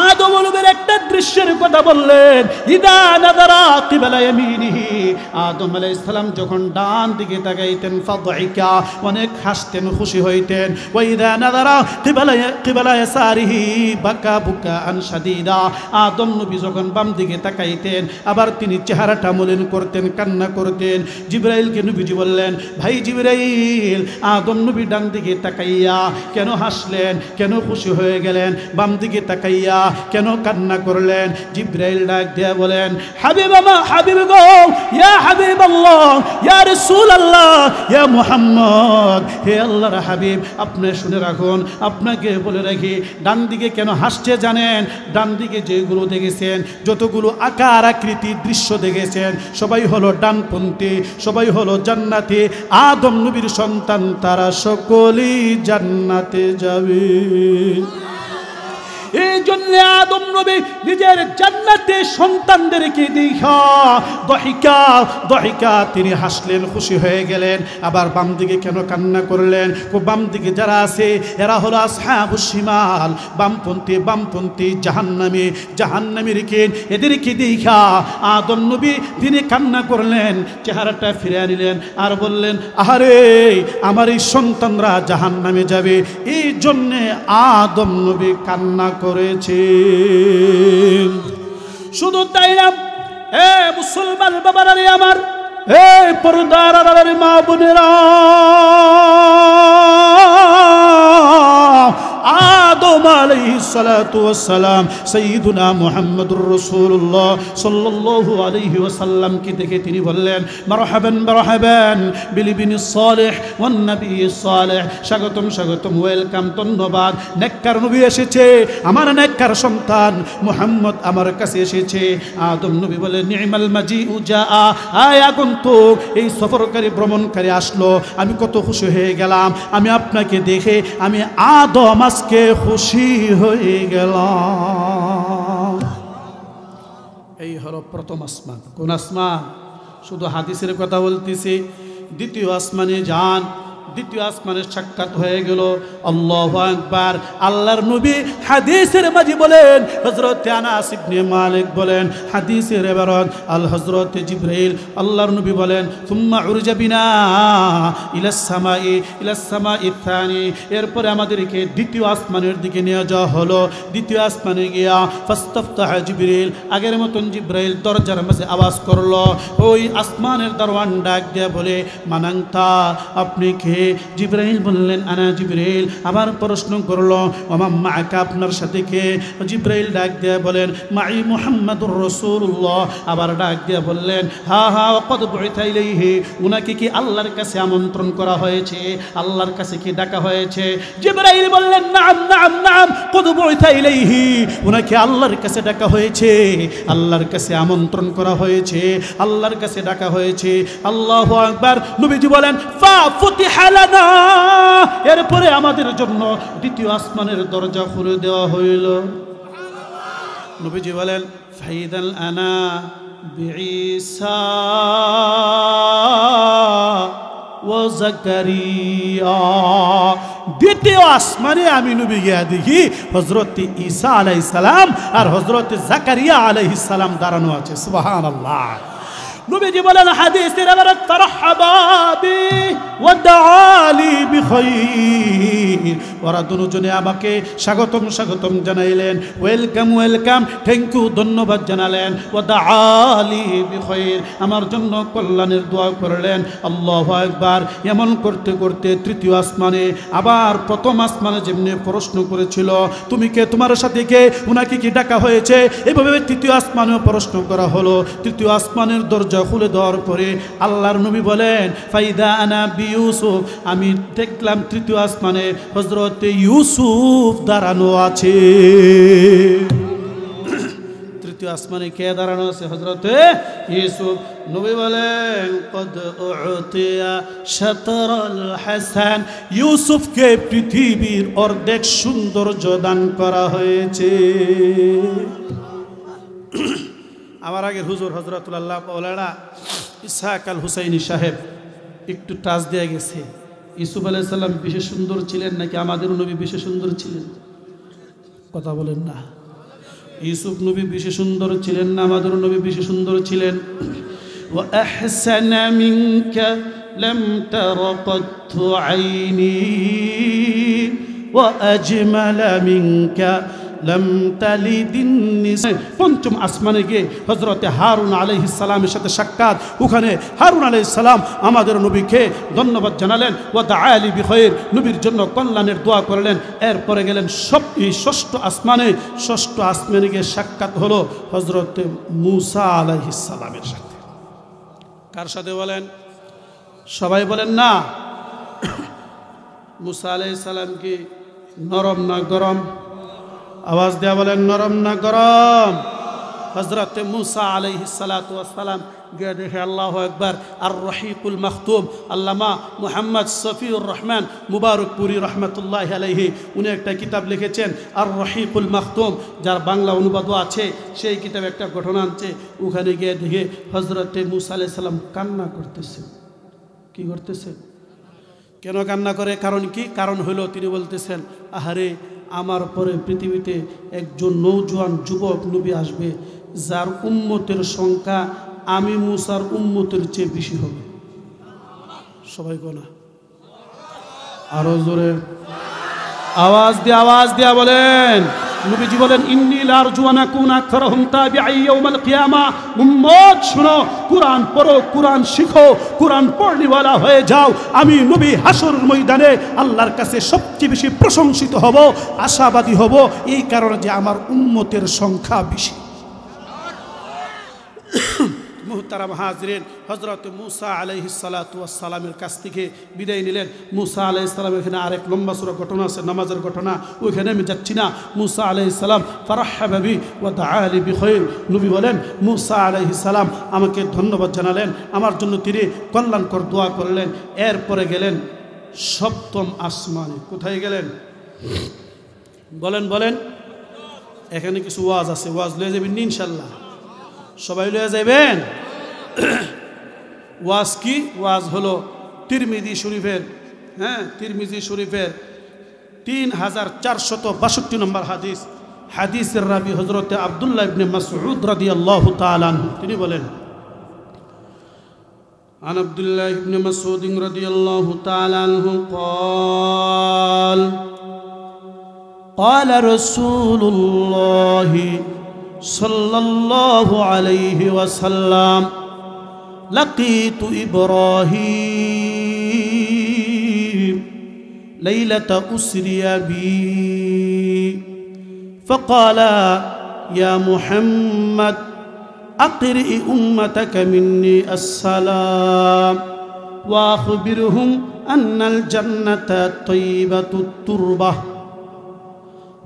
আদম নবীর একটা দৃশ্যের কথা বললেন, ইদা নাযারা কিবলা ইয়ামিনিহি, আদম আলাইহিস সালাম যখন ডান দিকে তাকাইতেন, ফাদহিকা, অনেক হাসতেন, খুশি হইতেন। ওয়া ইদা নাযারা কিবলা ইয়াসারিহি, বাকা বুকাআন শাদীদা, আদম নবী যখন বাম দিকে তাকাইতেন, আবার তিনি চেহারাটা মলিন করতেন, কান্না করতেন। জিবরাইলকে নবীজি বললেন, ভাই জিবরাইল, আদম নবী ডান দিকে তাকাইয়া কেন হাসলেন, কেন খুশি হয়ে গেলেন, বাম দিকে তাকাইয়া কেন কান্না করলেন? জিবরাইল ডাক দিয়ে বলেন, হাবিব আমার, হাবিব গো, ইয়া হাবিব আল্লাহ, ইয়া রাসূলুল্লাহ, ইয়া মুহাম্মদ, হে আল্লাহর হাবিব, আপনি শুনে রাখুন, আপনাকে বলে রাখি, ডান দিকে কেন হাসছে জানেন? ডান দিকে যেগুলো দেখেছেন, যতগুলো আকার আকৃতি দৃশ্য দেখেছেন, সবাই হলো ডানপন্থী, সবাই হলো জান্নাতি। আদম নবীর সন্তান, তারা সকলেই জান্নাতে যাবে। এই জন্য আদম নবী নিজের জান্নাতে সন্তানদেরকে দেখা দহিকা দহিকা তিনি হাসলেন, খুশি হয়ে গেলেন। আবার বাম দিকে কেন কান্না করলেন? বাম দিকে যারা আছে এরা হলো আসহাবুশ শিমাল, বামপন্থী, বামপন্থী, জাহান্নামী, জাহান্নামীর কে, এদেরকে দেখা আদম নবী তিনি কান্না করলেন, চেহারাটা ফিরে নিলেন আর বললেন, আহারে আমার এই সন্তানরা জাহান্নামে যাবে। এই জন্যে আদম নবী কান্না করেছে। শুধু তাই না, এ মুসলমান বাবারা রে আমার, এ পর্দার আড়ালের মা বোনেরা, আদম আলাইহিস সালাতু ওয়াস সালাম সাইয়্যিদুনা মুহাম্মদুর রাসূলুল্লাহ সাল্লাল্লাহু আলাইহি ওয়াসাল্লাম কে দেখে তিনি বললেন, মারহাবান মারহাবান বিলিবিনিস সালেহ ওয়ান নবিয়্যিস সালেহ, স্বাগতম স্বাগতম, ওয়েলকাম, ধন্যবাদ, নেককার নবী এসেছে, আমার নেককার সন্তান মুহাম্মদ আমার কাছে এসেছে। আদম নবী বলেন, নি'মাল মাজিউ জাআ, আয় আগন্তুক, এই সফরকারী ভ্রমণকারী আসলো, আমি কত খুশি হয়ে গেলাম, আমি আপনাকে দেখে আমি আদম আজকে খুশি হয়ে গেলাম। এই হলো প্রথম আসমান। কোন আসমান? শুধু হাদিসের কথা বলতেছি। দ্বিতীয় আসমানে যান, দ্বিতীয় আসমানের সাক্ষাৎ হয়ে গেল। আল্লাহু আকবার। আল্লাহর নবী হাদিসের মাঝে বলেন, হযরত আনাস ইবনে মালিক বলেন, হাদিসের ইবারত, আল হযরত জিবরাইল, আল্লাহর নবী বলেন, সুম্মা উরজা বিনা ইলাস সামাই থানি, এরপরে আমাদেরকে দ্বিতীয় আসমানের দিকে নিয়ে যাওয়া হলো। দ্বিতীয় আসমানে গিয়া ফাস্তাফতাহ জিবরাইল, আগের মতন জিবরাইল দরজার মাঝে আওয়াজ করলো। ওই আসমানের দরওয়ান ডাক দিয়ে বলে, মানাংতা, আপনি কে? জিবরাইল বললেন, আনা জিবরাইল। আবার প্রশ্ন করলো, ওমা মাআকা, আপনার সাথে কে? জিবরাইল ডাক দিয়ে বলেন, মাই মুহাম্মাদুর রাসূলুল্লাহ। আবার ডাক দিয়ে বললেন, হা হা ওয়াকাদ বুইতা ইলাইহি, উনাকে কি আল্লাহর কাছে আমন্ত্রণ করা হয়েছে? আল্লাহর কাছে কি ডাকা হয়েছে? জিবরাইল বললেন, নাম নাম নাম কদ বুইতা ইলাইহি, উনাকে আল্লাহর কাছে ডাকা হয়েছে, আল্লাহর কাছে আমন্ত্রণ করা হয়েছে, আল্লাহর কাছে ডাকা হয়েছে। আল্লাহু আকবার। নবীজি বলেন, ফা ফুতিহা লানা, এরপরে আমাদের জন্য দ্বিতীয় আসমানের দরজা খুলে দেওয়া হইল। নবীজি বলেন, ফাইদাল আনা বিঈসা ওয়া যাকারিয়া, দ্বিতীয় আসমানে আমি নবী গিয়া দেখি হযরত ঈসা আলাইহিস সালাম আর হযরত জাকারিয়া আলাইহিস সালাম দাঁড়ানো আছে। সুবহানাল্লাহ। নবীজি বলেন হাদিসের আবার তারহাবা বি ওয়া দাআলি বিখাইর, ওরা দুজনে আমাকে স্বাগতম জানাইলেন, ওয়েলকাম, থ্যাংক ইউ, ধন্যবাদ জানালেন। ওয়া দাআলি বিখাইর, আমার জন্য কল্যাণের দোয়া করলেন। আল্লাহু আকবার। এমন করতে করতে তৃতীয় আসমানে আবার প্রথম আসমানে যেমনি প্রশ্ন করেছিল তুমি কে, তোমার সাথে কে, উনাকে কি ডাকা হয়েছে, এভাবে তৃতীয় আসমানেও প্রশ্ন করা হলো। তৃতীয় আসমানের দরজা খুলে দেওয়ার পরে আল্লাহর নবী বলেন ফাইদা আনা বিউসুফ, আমি দেখলাম তৃতীয় আসমানে হযরত ইউসুফ দাঁড়ানো আছে। তৃতীয় আসমানে কে দাঁড়ানো আছে? হযরত ইউসুফ। নবী বলেন কদ উতিয়া শাতরুল হাসান, ইউসুফকে পৃথিবীর অর্ধেক সৌন্দর্য দান করা হয়েছে। আমার আগের হুজুর হযরতুল্লাহ মাওলানা ইসহাক আল হুসাইনি সাহেব একটু টাচ দিয়ে গেছে, ইউসুফ আলাইহিস সালাম বেশি সুন্দর ছিলেন নাকি আমাদের নবী বেশি সুন্দর ছিলেন? কথা বলেন না। ইউসুফ নবী বেশি সুন্দর ছিলেন না আমাদের নবী বেশি সুন্দর ছিলেন? ওয়া আহসানা মিনকা লাম তারা কাত্তু আইনি ওয়া আজমালা মিনকা লাম তালিদিন নিসা। পঞ্চম আসমানে গিয়ে হযরতে হারুন আলাইহিস সালামের সাথে সাক্ষাৎ। ওখানে হারুন আলাইহিস সালাম আমাদের নবীকে ধন্যবাদ জানালেন, ওয়া দাআলি বিখাইর, নবীর জন্য কল্যাণের দোয়া করলেন। এরপরে গেলেন ষষ্ঠ আসমানে গিয়ে সাক্ষাৎ হলো হযরতে মূসা আলাইহিস সালামের সাথে। কার সাথে বলেন? সবাই বলেন না। মূসা আলাইহিস সালাম কি নরম না গরম? আওয়াজ দেয়া বলেন নরম না গরম? হযরত মূসা আলাইহিস সালাতু ওয়াস সালাম গিয়ে দেখে আল্লাহু আকবার আর রহিকুল মাখতুম আল্লামা মুহাম্মদ সফিউর রহমান মুবারকপুরি রহমাতুল্লাহি আলাইহি উনি একটা কিতাব লিখেছেন আর রহিকুল মাখতুম, যার বাংলা অনুবাদও আছে। সেই কিতাবে একটা ঘটনা আনছে। ওখানে গিয়ে দেখে হযরত মূসা আলাইহিস সালাম কান্না করতেছেন। কি করতেছেন? কেন কান্না করে? কারণ কি? কারণ হলো তিনি বলতেছেন আহারে আমার পরে পৃথিবীতে একজন নওজোয়ান যুবক নবী আসবে যার উম্মতের সংখ্যা আমি মূসার উম্মতের চেয়ে বেশি হবে। সবাই গোনা আরো জোরে আওয়াজ দিয়া বলেন। নবীজি বলেন ইন্নী লারজু আন আকুনা আকথারহুম তাবিঈ ইয়াউমাল কিয়ামা। উম্মত শুনো, কুরআন পড়ো, কুরআন শিখো, কুরআন পড়নিওয়ালা হয়ে যাও। আমি নবী হাসরের ময়দানে আল্লাহর কাছে সবচেয়ে বেশি প্রশংসিত হব, আশাবাদী হব, এই কারণে যে আমার উম্মতের সংখ্যা বেশি। মুহতারাম হাজরিন, হযরত মূসা আলাইহিস সালাতু ওয়াস সালামের কাছ থেকে বিদায় নিলেন। মূসা আলাইহিস সালাম, এখানে আরেক লম্বা সূরা ঘটনা আছে, নামাজের ঘটনা, ওইখানে আমি যাচ্ছি না। মূসা আলাইহিস সালাম ফারাহাবা বি ওয়া দাআলি বিখাইর, নবী বলেন মূসা আলাইহিস সালাম আমাকে ধন্যবাদ জানালেন, আমার জন্য তিনি কল্যাণকর দোয়া করলেন। এরপরে গেলেন সপ্তম আসমানে। কোথায় গেলেন? বলেন। এখানে কিছু ওয়াজ আছে, ওয়াজ লয়ে যাবেন ইনশাআল্লাহ। সবাই লয়ে যাবেন। ওয়াজ কি? ওয়াজ হলো তিরমিজি শরীফের, তিরমিজি শরীফের 3462 নম্বর হাদিস। হাদিসের রাবি হযরতে আব্দুল্লাহ ইবনে মাসউদ রাদিয়াল্লাহু তাআলা আনহু, তিনি বলেন عن عبد الله بن مسعود رضي الله تعالى عنه قال رسول الله صلى الله عليه وسلم لقيت إبراهيم ليلة أسري بي فقال يا محمد أقرئ أمتك مني السلام وأخبرهم أن الجنة طيبة التربة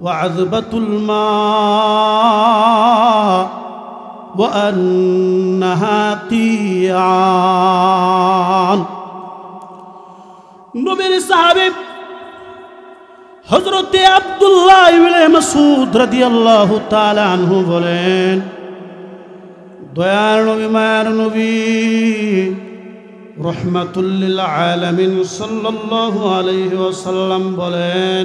وعذبة الماء وأنها قيعان। নবীর সাহাবী হযরতে আব্দুল্লাহ ইবনে মাসউদ রাদিয়াল্লাহু তাআলা আনহু বলেন, দয়ার নবী, মায়ার নবী, রহমাতুল লিল আলামিন সাল্লাল্লাহু আলাইহি ওয়াসাল্লাম বলেন,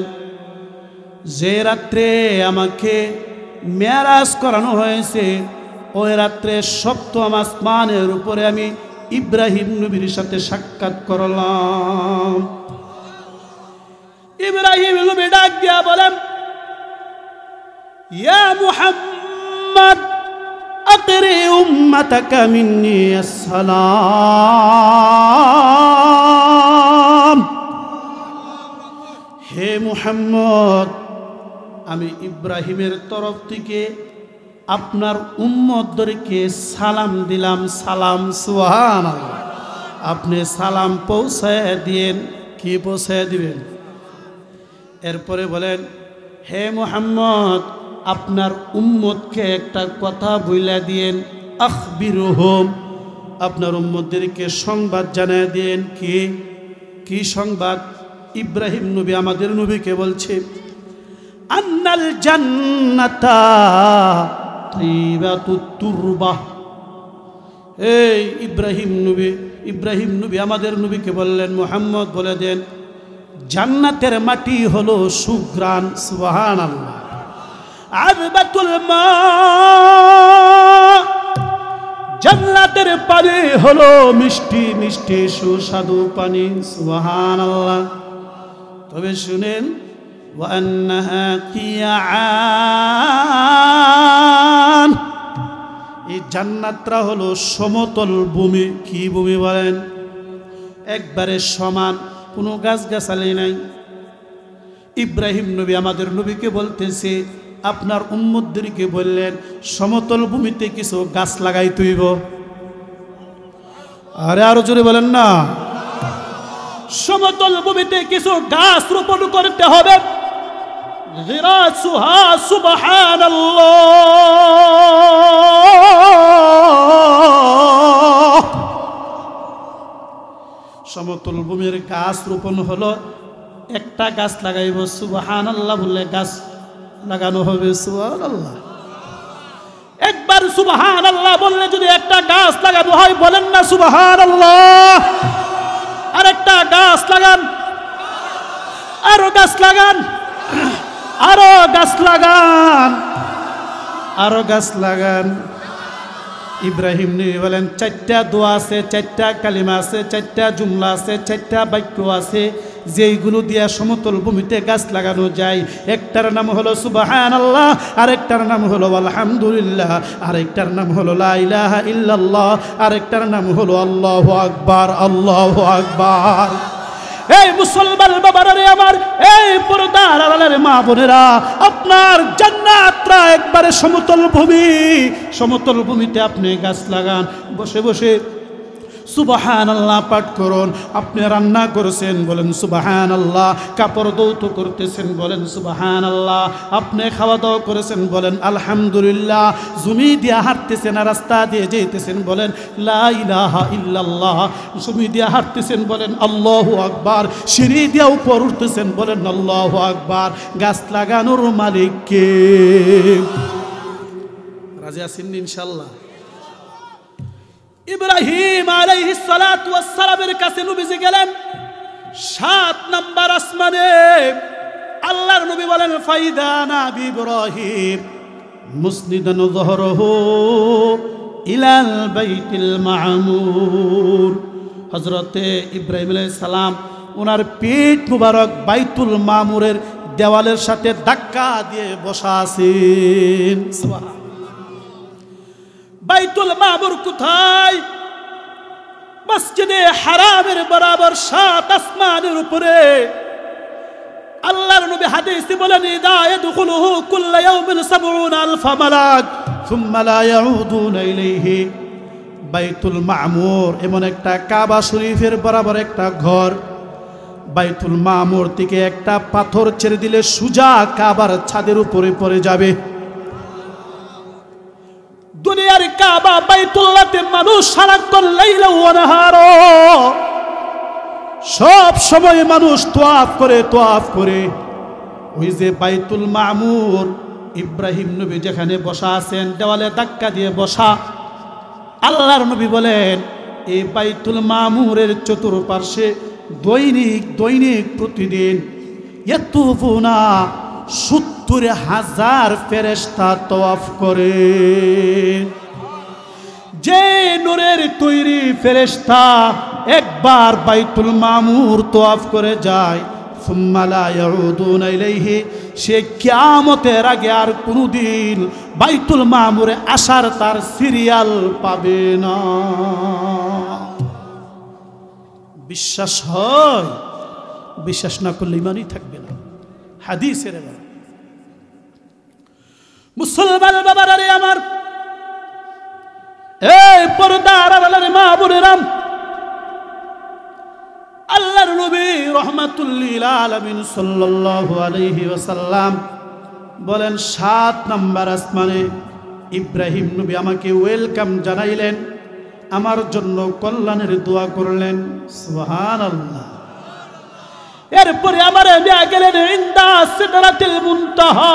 যে রাত্রে আমাকে মেরাজ করানো হয়েছে ওই রাত্রে সপ্তম আসমানের উপরে আমি ইব্রাহিম নবীর সাথে সাক্ষাৎ করলাম। ইব্রাহিম নবী ডাক দিয়া বলেন, ইয়া মুহাম্মদ আকরি উম্মাতাকা মিন্নি আসসালাম। হে মুহাম্মদ, আমি ইব্রাহিমের তরফ থেকে আপনার উম্মতদেরকে সালাম দিলাম। সালাম, সুবহানাল্লাহ। আপনি সালাম পৌঁছায় দিয়েন। কি পৌঁছায় দিবেন? এরপরে বলেন, হে মুহাম্মদ, আপনার উম্মতকে একটা কথা বইলা দিয়েন। আখবিরুহুম, আপনার উম্মতদেরকে সংবাদ জানায় দিয়েন। কি সংবাদ? ইব্রাহিম নবী আমাদের নবীকে বলছে, আন্নাল জান্নাতা তাইবাতুত তুরবা। এই ইব্রাহিম নবী আমাদের নবীকে বললেন, মুহাম্মদ বলে দেন, জান্নাতের মাটি হলো সুঘ্রাণ। সুবহানাল্লাহ। আযবাতুল মা, জান্নাতের পানি হলো মিষ্টি মিষ্টি সুস্বাদু পানি। সুবহানাল্লাহ। তবে শুনেন, ওয়ান্নাহা কিয়াআন, এই জান্নাতটা হলো সমতল ভূমি। কি ভূমি বলেন? একবারে সমান, কোনো গাছগাছালি নাই। ইব্রাহিম নবী আমাদের নবীকে বলতেছে, আপনার উম্মতদেরকে বললেন সমতল ভূমিতে কিছু গাছ লাগাই তুইব। আরে আরো জোরে বলেন না। সমতল ভূমিতে কিছু গাছ রোপণ করতে হবে। গিরাসুহা সুবহানাল্লাহ। সমতল ভূমির গাছ রোপণ হলো, একটা গাছ লাগাইব, সুবহানাল্লাহ বললে গাছ লাগানো হবে। সুবহানাল্লাহ। একবার সুবহানাল্লাহ বললে যদি একটা গাছ লাগানো হয়, বলেন না সুবহানাল্লাহ। আরেকটা গাছ লাগান, আরো গাছ লাগান, আরো গাছ লাগান, আরো গাছ লাগান। ইব্রাহিম নবী বলেন, চারটা দোয়া আছে, চারটা কালিমা আছে, চারটা জুমলা আছে, চারটা বাক্য আছে, যেইগুলো দিয়া সমতল ভূমিতে গাছ লাগানো যায়। একটার নাম হলো সুবহানাল্লাহ, আরেকটার নাম হলো আলহামদুলিল্লাহ, আরেকটার নাম হলো লা ইলাহা ইল্লাল্লাহ, আরেকটার নাম হলো আল্লাহু আকবার। আল্লাহু আকবার। এই মুসলমান বাবারা রে আমার, এই পর্দার আড়ালের মা বোনেরা, আপনার জান্নাতটা একবারে সমতল ভূমি। সমতল ভূমিতে আপনি গাছ লাগান, বসে বসে সুবহানাল্লাহ পাঠ করুন। আপনি রান্না করেছেন, বলেন সুবহানাল্লাহ। কাপড় ধৌত করতেছেন, বলেন সুবহানাল্লাহ। আপনি খাওয়া দাওয়া করেছেন, বলেন আলহামদুলিল্লাহ। জমি দিয়ে হাঁটতেছেন, আর রাস্তা দিয়ে যেতেছেন, বলেন লা ইলাহা ইল্লাল্লাহ। জমি দিয়ে হাঁটতেছেন, বলেন আল্লাহু আকবার। সিঁড়ি দিয়ে উপর উঠতেছেন, বলেন আল্লাহু আকবার। গাছ লাগানোর মালিক কে? রাজি আছেন ইনশাআল্লাহ? ইব্রাহিম আলাইহিস সালাতু ওয়াস সালামের কাছে নবীজি গেলেন 7 নাম্বার আসমানে। আল্লাহর নবী বলেন, ফাইদা নাবি ইব্রাহিম মুসনিদান যহরহু ইলাল বাইতিল মামুর। হযরতে ইব্রাহিম আলাইহিস সালাম ওনার পিঠ মুবারক বাইতুল মামুরের দেওয়ালের সাথে ধাক্কা দিয়ে বসা আছেন। সুবহানাল্লাহ। বাইতুল মামুর কোথায়? মসজিদে হারামের বরাবর 7 আসমানের উপরে। আল্লাহর নবী হাদিসে বলেন, ইদা ইয়াদখুলুহু কুল্লা ইয়াউমিন ৭০,০০০ মালাক সুম্মা লা ইয়াউদুনা ইলাইহি। বাইতুল মামুর এমন একটা কাবা শরীফের বরাবর একটা ঘর। বাইতুল মামুর থেকে একটা পাথর ছেড়ে দিলে সুজা কাবার ছাদের উপরে পড়ে যাবে। দুনিয়ার কাবা বাইতুল্লাহতে মানুষ সারাক্ষণ লাইলা ওয়া নাহারা, সব সময় মানুষ তোয়াফ করে। ওই যে বাইতুল মামুর, ইব্রাহিম নবী যেখানে বসা আছেন, দেওয়ালে ধাক্কা দিয়ে বসা। আল্লাহর নবী বলেন, এই বাইতুল মামুরের চতুর্পার্শ্বে দৈনিক প্রতিদিন ইয়াতুফুনা ৭০,০০০ ফেরেশতা তওয়াফ করে। যে নূরের তৈরি ফেরেশতা একবার বাইতুল মামুর তওয়াফ করে যায়, সুম্মা লা ইয়াউদুনা ইলাইহি, সে কিয়ামতের আগে আর কোনোদিন বাইতুল মামুরে আসার তার সিরিয়াল পাবে না। বিশ্বাস হয়? বিশ্বাস না করলে ইমানই থাকবে না। হাদিসের মুসলমান বাবারা রে আমার, এই পর্দার আড়ালের মা বোনেরা, আল্লাহর নবী রাহমাতুল লিল আলামিন সাল্লাল্লাহু আলাইহি ওয়াসাল্লাম বলেন, ৭ নম্বর আসমানে ইব্রাহিম নবী আমাকে ওয়েলকাম জানাইলেন, আমার জন্য কল্যাণের দোয়া করলেন। সুবহানাল্লাহ। এরপরে আমার নিয়ে গেলেন ইনদা সিদরাতিল মুনতাহা,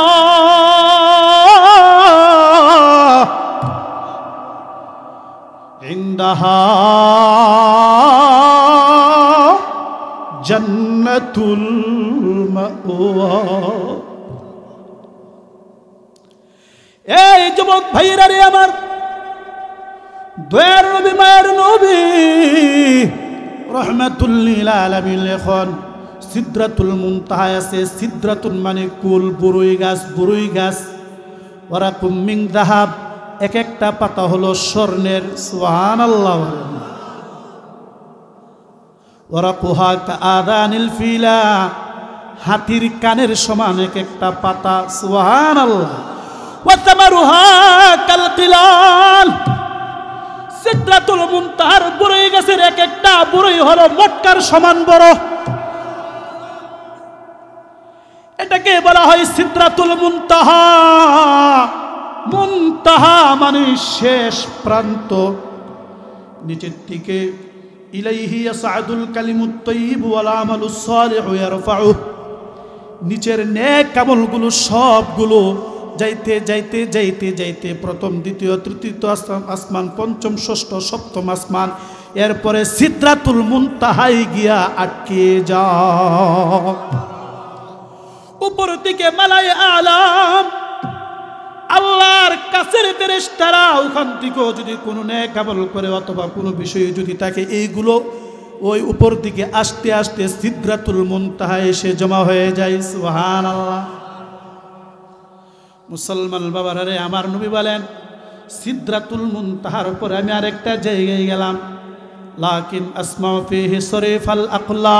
ইনদাহা জান্নাতুল মাওয়া। এই যুবক ভাইরা রে আমার, দয়ার নবী মায়ের নবী রাহমাতুল লিল আলামিন লেখন সিদরাতুল মুনতাহা আছে। সিদরাতুন মানে কুল, বরই গাছ। ওয়ারাকুম মিন যাহাব, এক একটা পাতা হলো স্বর্ণের। সুবহানাল্লাহ। ওয়ারাকুহা কাআদানিল ফিলা, হাতির কানের সমান এক একটা পাতা। সুবহানাল্লাহ। ওয়া তামারুহা কাল কিলাল, সিদরাতুল মুনতাহার বরই গাছের এক একটা বরই হলো মটকার সমান বড়। এটাকে বলা হয় সিদরাতুল মুনতাহা। মুনতাহা মানে শেষ প্রান্ত। নিচের দিকে ইলাইহি ইয়াসআদুল কালিমুত তাইয়্যিব ওয়াল আমালুস সালিহু ইয়ারফাউহু, নিচের নেক আমলগুলো সবগুলো যাইতে প্রথম, দ্বিতীয়, তৃতীয় আসমান, পঞ্চম, ষষ্ঠ, সপ্তম আসমান, এরপরে সিদরাতুল মুনতাহায় গিয়া আটকে যাও। উপর দিকে মালায়ে আলাম, আল্লাহর কাছের ফেরেশতারা ওখান থেকেও যদি কোনো নেক আমল করে অথবা কোনো বিষয়ে যদি থাকে, এইগুলো ওই উপর দিকে আস্তে আস্তে সিদরাতুল মুনতাহায় এসে জমা হয়ে যায়। সুবহানাল্লাহ। মুসলমান বাবারা রে আমার, নবী বলেন সিদরাতুল মুনতাহার পরে আমি আরেকটা জায়গায় গেলাম, লাকিন আসমাউ ফিহি সরিফাল আকলাম।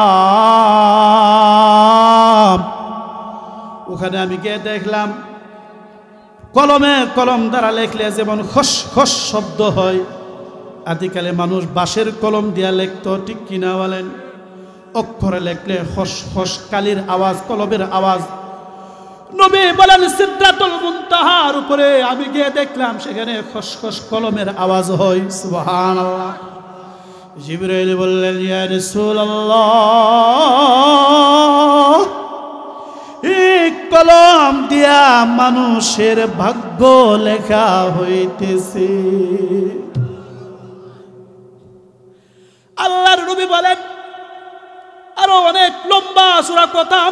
ওখানে আমি গিয়ে দেখলাম কলম দ্বারা লেখলে যেমন খস খস শব্দ হয়, আদিকালে মানুষ বাঁশের কলম দিয়া লিখত, ঠিক কিনা বলেন? অক্ষরে লেখলে খস খস কালির আওয়াজ, কলমের আওয়াজ। নবী বলেন সিদরাতুল মুনতাহার উপরে আমি গিয়ে দেখলাম সেখানে খস খস কলমের আওয়াজ হয়। সুবহানাল্লাহ। জিবরাইল বললেন, ইয়া রাসূলুল্লাহ, এই কলম দিয়া মানুষের ভাগ্য লেখা হইতেছে। আল্লাহর নবী বলেন, আরো অনেক লম্বা সূরা কথা।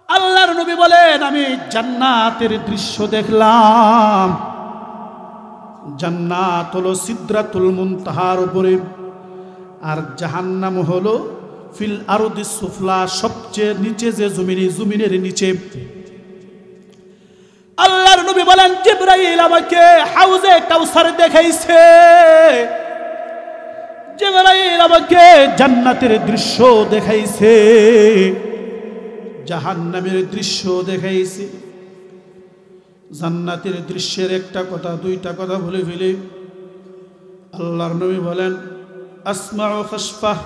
আল্লাহর নবী বলেন, আমি জান্নাতের দৃশ্য দেখলাম। জান্নাত হলো সিদরাতুল মুনতাহার উপরে, আর জাহান্নাম হলো ফিল আরদিস সুফলা, সবচেয়ে নিচে যে জমিনের নিচে। আল্লাহর নবী বলেন, জিবরাইল আমাকে হাউজে কাউসার দেখাইছে। জিবরাইল আমাকে জান্নাতের দৃশ্য দেখাইছে, জাহান্নামের দৃশ্য দেখাইছে। জান্নাতের দৃশ্যের একটা কথা, দুইটা কথা বলে ফেলে আল্লাহর নবী বলেন, আসমাউ খাসফাহ,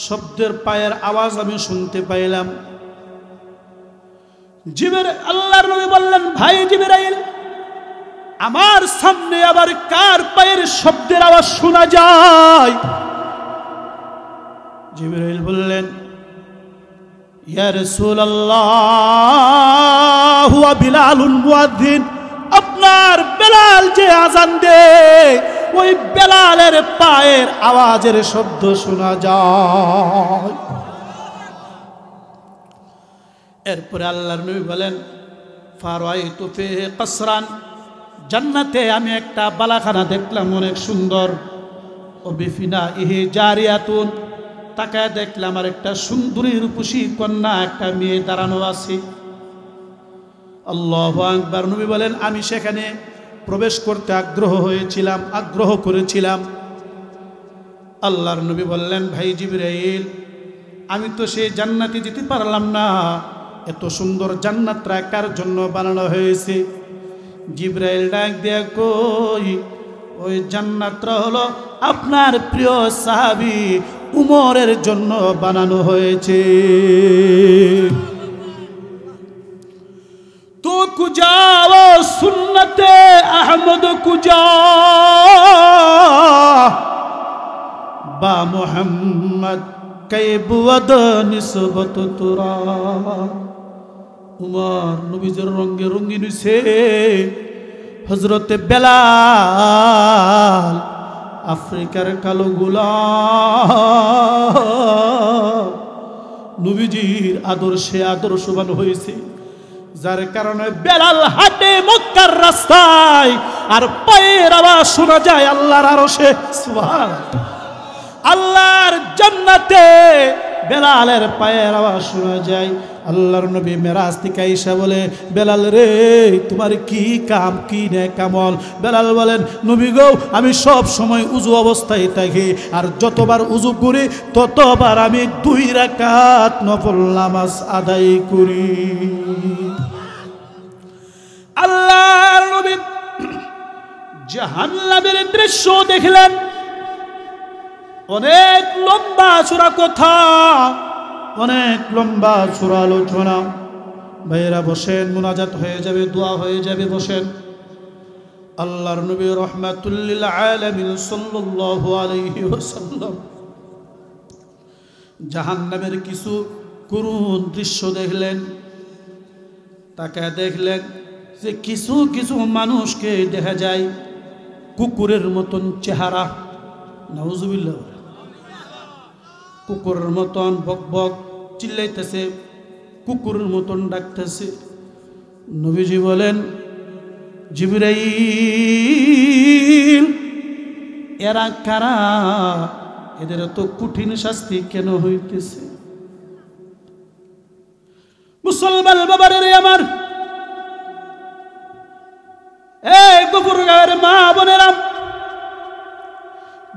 শব্দের পায়ের আওয়াজ আমি শুনতে পাইলাম। আল্লাহর নবী বললেন, ভাই জিবরাইল, আমার সামনে আবার কার পায়ের শব্দের আওয়াজ শোনা যায়? জিবরাইল বললেন, ইয়া রাসূলুল্লাহ, হুয়া বিলালুল মুয়াজ্জিন, আপনার বেলাল যে আযান দেয় ওই বেলালের পায়ের আওয়াজের শব্দ শোনা যায়। এরপরে আল্লাহর নবী বলেন, ফারাইতু ফিহি কসরান, জান্নাতে আমি একটা বালাখানা দেখলাম অনেক সুন্দর। ও বিফিনাইহি জারিয়াতুন, তাকায় দেখলাম আর একটা সুন্দরী রূপসী কন্যা, একটা মেয়ে দাঁড়ানো আছে। আল্লাহু আকবার। নবী বলেন, আমি সেখানে প্রবেশ করতে আগ্রহ করেছিলাম। আল্লাহর নবী বললেন, ভাই জিবরাইল, আমি তো সেই জান্নাতে যেতে পারলাম না, এত সুন্দর জান্নাতটা কার জন্য বানানো হয়েছে? জিবরাইল ডাক দিয়ে কই, ওই জান্নাতটা হলো আপনার প্রিয় সাহাবী উমরের জন্য বানানো হয়েছে। তো কুজাও সুন্নতে আহমদ কুজা বা মোহাম্মদ কৈবুদ নিসবত তোরা। উমর নবীজের রঙে রঙিন হইছে। হযরতে বেলাল আফ্রিকার কালো গোলাম, নবীজির আদর্শে আদর্শবান হয়েছে, যার কারণে বেলাল হাঁটে মক্কার রাস্তায় আর পায়ের আওয়াজ শোনা যায় আল্লাহর আরশে। সুবহানাল্লাহ। আল্লাহর জান্নাতে বেলালের পায়ের আওয়াজ শোনা যায়। আল্লাহর নবী মেরাজ থেকে আইসা বলে, বেলাল রে, তোমার কি কাম, কি নেক আমল? বেলাল বলেন, নবী গো, আমি সব সময় উযু অবস্থায় থাকি, আর যতবার উযু করি ততবার আমি 2 রাকাত নফল নামাজ আদায় করি। আল্লাহর নবী জাহান্নামের দৃশ্য দেখলেন। অনেক লম্বা সূরা কথা, অনেক লম্বা সূরা আলোচনা। ভাইরা বসেন, মুনাজাত হয়ে যাবে, দোয়া হয়ে যাবে, বসেন। আল্লাহর নবী রাহমাতুল লিল আলামিন সাল্লাল্লাহু আলাইহি ওয়াসাল্লাম জাহান্নামের কিছু করুণ দৃশ্য দেখলেন। তাকে দেখলেন যে কিছু কিছু মানুষকে দেখা যায় কুকুরের মতন চেহারা। নাউজুবিল্লাহ। কুকুরের মতন বক বক চিল্লাইতেছে, কুকুরের মতন ডাকতেছে। নবীজি বলেন, জিবরাইল, এরা কারা? এদের তো কঠিন শাস্তি কেন হইতেছে? মুসলমান বাবারে আমার, এই গফুরগাঁওয়ের মা বোনেরা,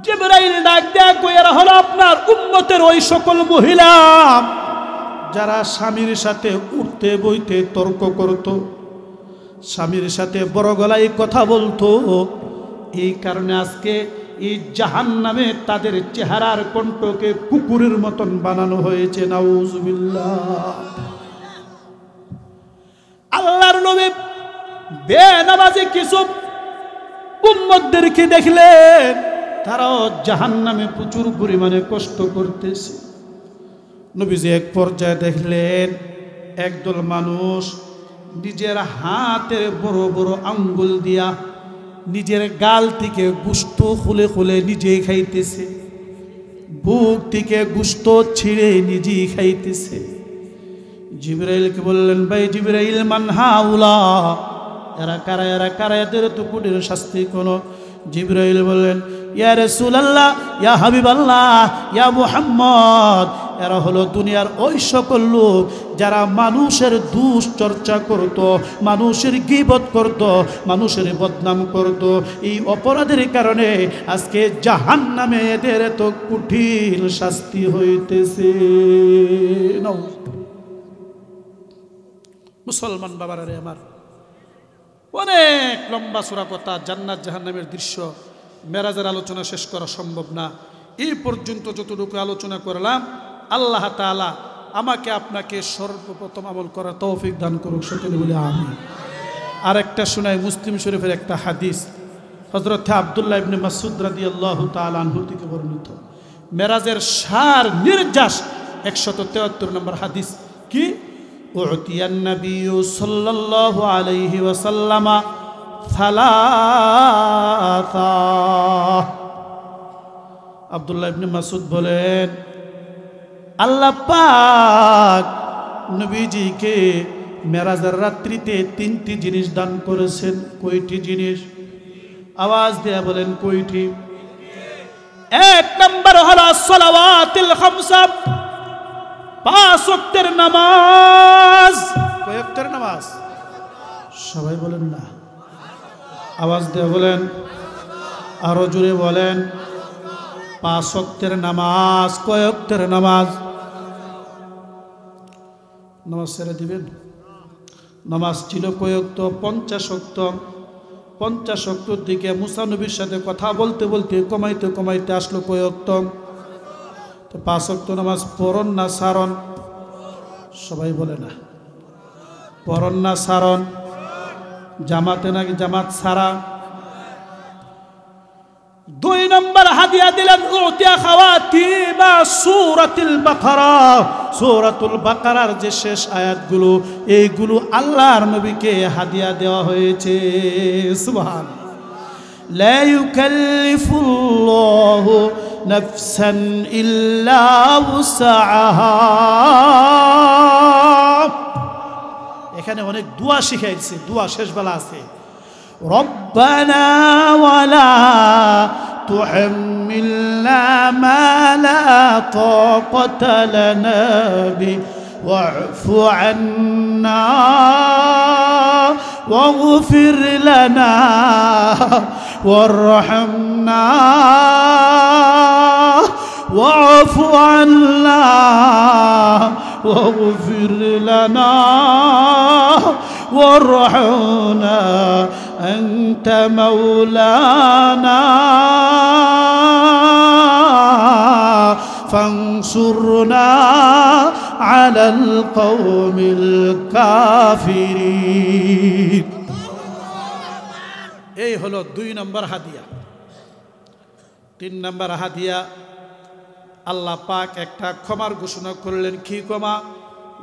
জিবরাইল ডাক দেয়া কই, এরা হলো আপনার উম্মতের ওই সকল মহিলা যারা স্বামীর সাথে উঠতে বইতে তর্ক করত, স্বামীর সাথে বড় গলায় কথা বলতো। এই কারণে আজকে এই জাহান্নামে তাদের চেহারার কণ্ঠকে কুকুরের মতন বানানো হয়েছে। নাউজুবিল্লাহ। আল্লাহর নবী বেনামাজি কিছু উম্মতদেরকে দেখলেন, তারাও জাহান্নামে প্রচুর পরিমাণে কষ্ট করতেছে। নবীজি এক পর্যায়ে দেখলেন একদল মানুষ নিজের হাতের বড় বড় আঙ্গুল দিয়া নিজের গাল থেকে গোশত খুলে খুলে নিজেই খাইতেছে, বুক থেকে গোশত ছিঁড়ে নিজেই খাইতেছে। জিবরাইলকে বললেন, ভাই জিবরাইল, মান হাউলা, এরা কারা, এরা কারা, এদের তো কঠিন শাস্তি কোনো। জিবরাইল বললেন, ইয়া রাসূলুল্লাহ, ইয়া হাবিবাল্লাহ, ইয়া মুহাম্মদ, এরা হলো দুনিয়ার ওই সকল লোক যারা মানুষের দুশ্চর্চা করত, মানুষের গীবত করত, মানুষের বদনাম করত। এই অপরাধের কারণে আজকে জাহান্নামে এদের তো কঠিন শাস্তি হইতেছে। মুসলমান বাবারা রে আমার, অনেক লম্বা সূরা কথা, জান্নাত জাহান্নামের দৃশ্য, মেরাজের আলোচনা শেষ করা সম্ভব না। এই পর্যন্ত যতটুকু আলোচনা করলাম, আল্লাহ তাআলা আমাকে আপনাকে সর্বপ্রথম আমল করার তৌফিক দান করুক, সকলে বলি আমিন। আর একটা শোনাই, মুসলিম শরীফের একটা হাদিস, হযরত আব্দুল্লাহ ইবনে মাসউদ রাদিয়াল্লাহু তাআলা আনহু থেকে বর্ণিত। মেরাজের সার নির্যাস 173 নম্বর হাদিস কি, উতিয়ান নবী সাল্লাল্লাহু আলাইহি ওয়াসাল্লাম সালাসা। আব্দুল্লাহ ইবনে মাসউদ বলেন, আল্লাহ পাক নবীজিকে মেরাজের রাত্রিতে 3টি জিনিস দান করেছেন। কয়টি জিনিস? আওয়াজ দিয়ে বলেন কয়টি? 1 নম্বর হলো সালাওয়াতুল খামসা, 5 ওয়াক্তের নামাজ। কয় ওয়াক্তের নামাজ? সবাই বলেন না, আওয়াজ দিয়ে বলেন, আরো জোরে বলেন। 5 ওয়াক্তের নামাজ। কয় ওয়াক্তের নামাজ? নামাজ ছেড়ে দিবেন? নামাজ ছিল কয় ওয়াক্ত? 50 ওয়াক্ত। 50 ওয়াক্তর দিকে মুসা নবীর সাথে কথা বলতে বলতে কমাইতে কমাইতে আসলো কয় ওয়াক্ত? তো 5 ওয়াক্ত নামাজ পড়ন না সারণ? সবাই বলে না, পড়ন না সারণ? জামাতে নাকি জামাত সারা? 2 নম্বর হাদিয়া দিলেন উতিয়া খাওয়াতিমা সূরাতুল বাকারা। সূরাতুল বাকারার যে শেষ আয়াতগুলো, এইগুলো আল্লাহর নবীকে হাদিয়া দেওয়া হয়েছে। সুবহান। লা ইউকাল্লিফুল্লাহু নাফসান ইল্লা উসআহা। এখানে অনেক দোয়া শিখাইছে, দোয়া শেষ বেলা আছে। রব্বানা ওয়ালা তুহাম্মিলনা মা লা তাকাতা লানা বি ওয়া'ফু আন্না ওয়াগফির লানা ওয়ারহামনা ওয়া'ফু আন্না واغفر لنا وارحمنا أنت مولانا فانصرنا على القوم الكافرين। এই হলো 2 নম্বর হাদিয়া। 3 নম্বর হাদিয়া, আল্লাহ পাক একটা ক্ষমার ঘোষণা করলেন। কি ক্ষমা?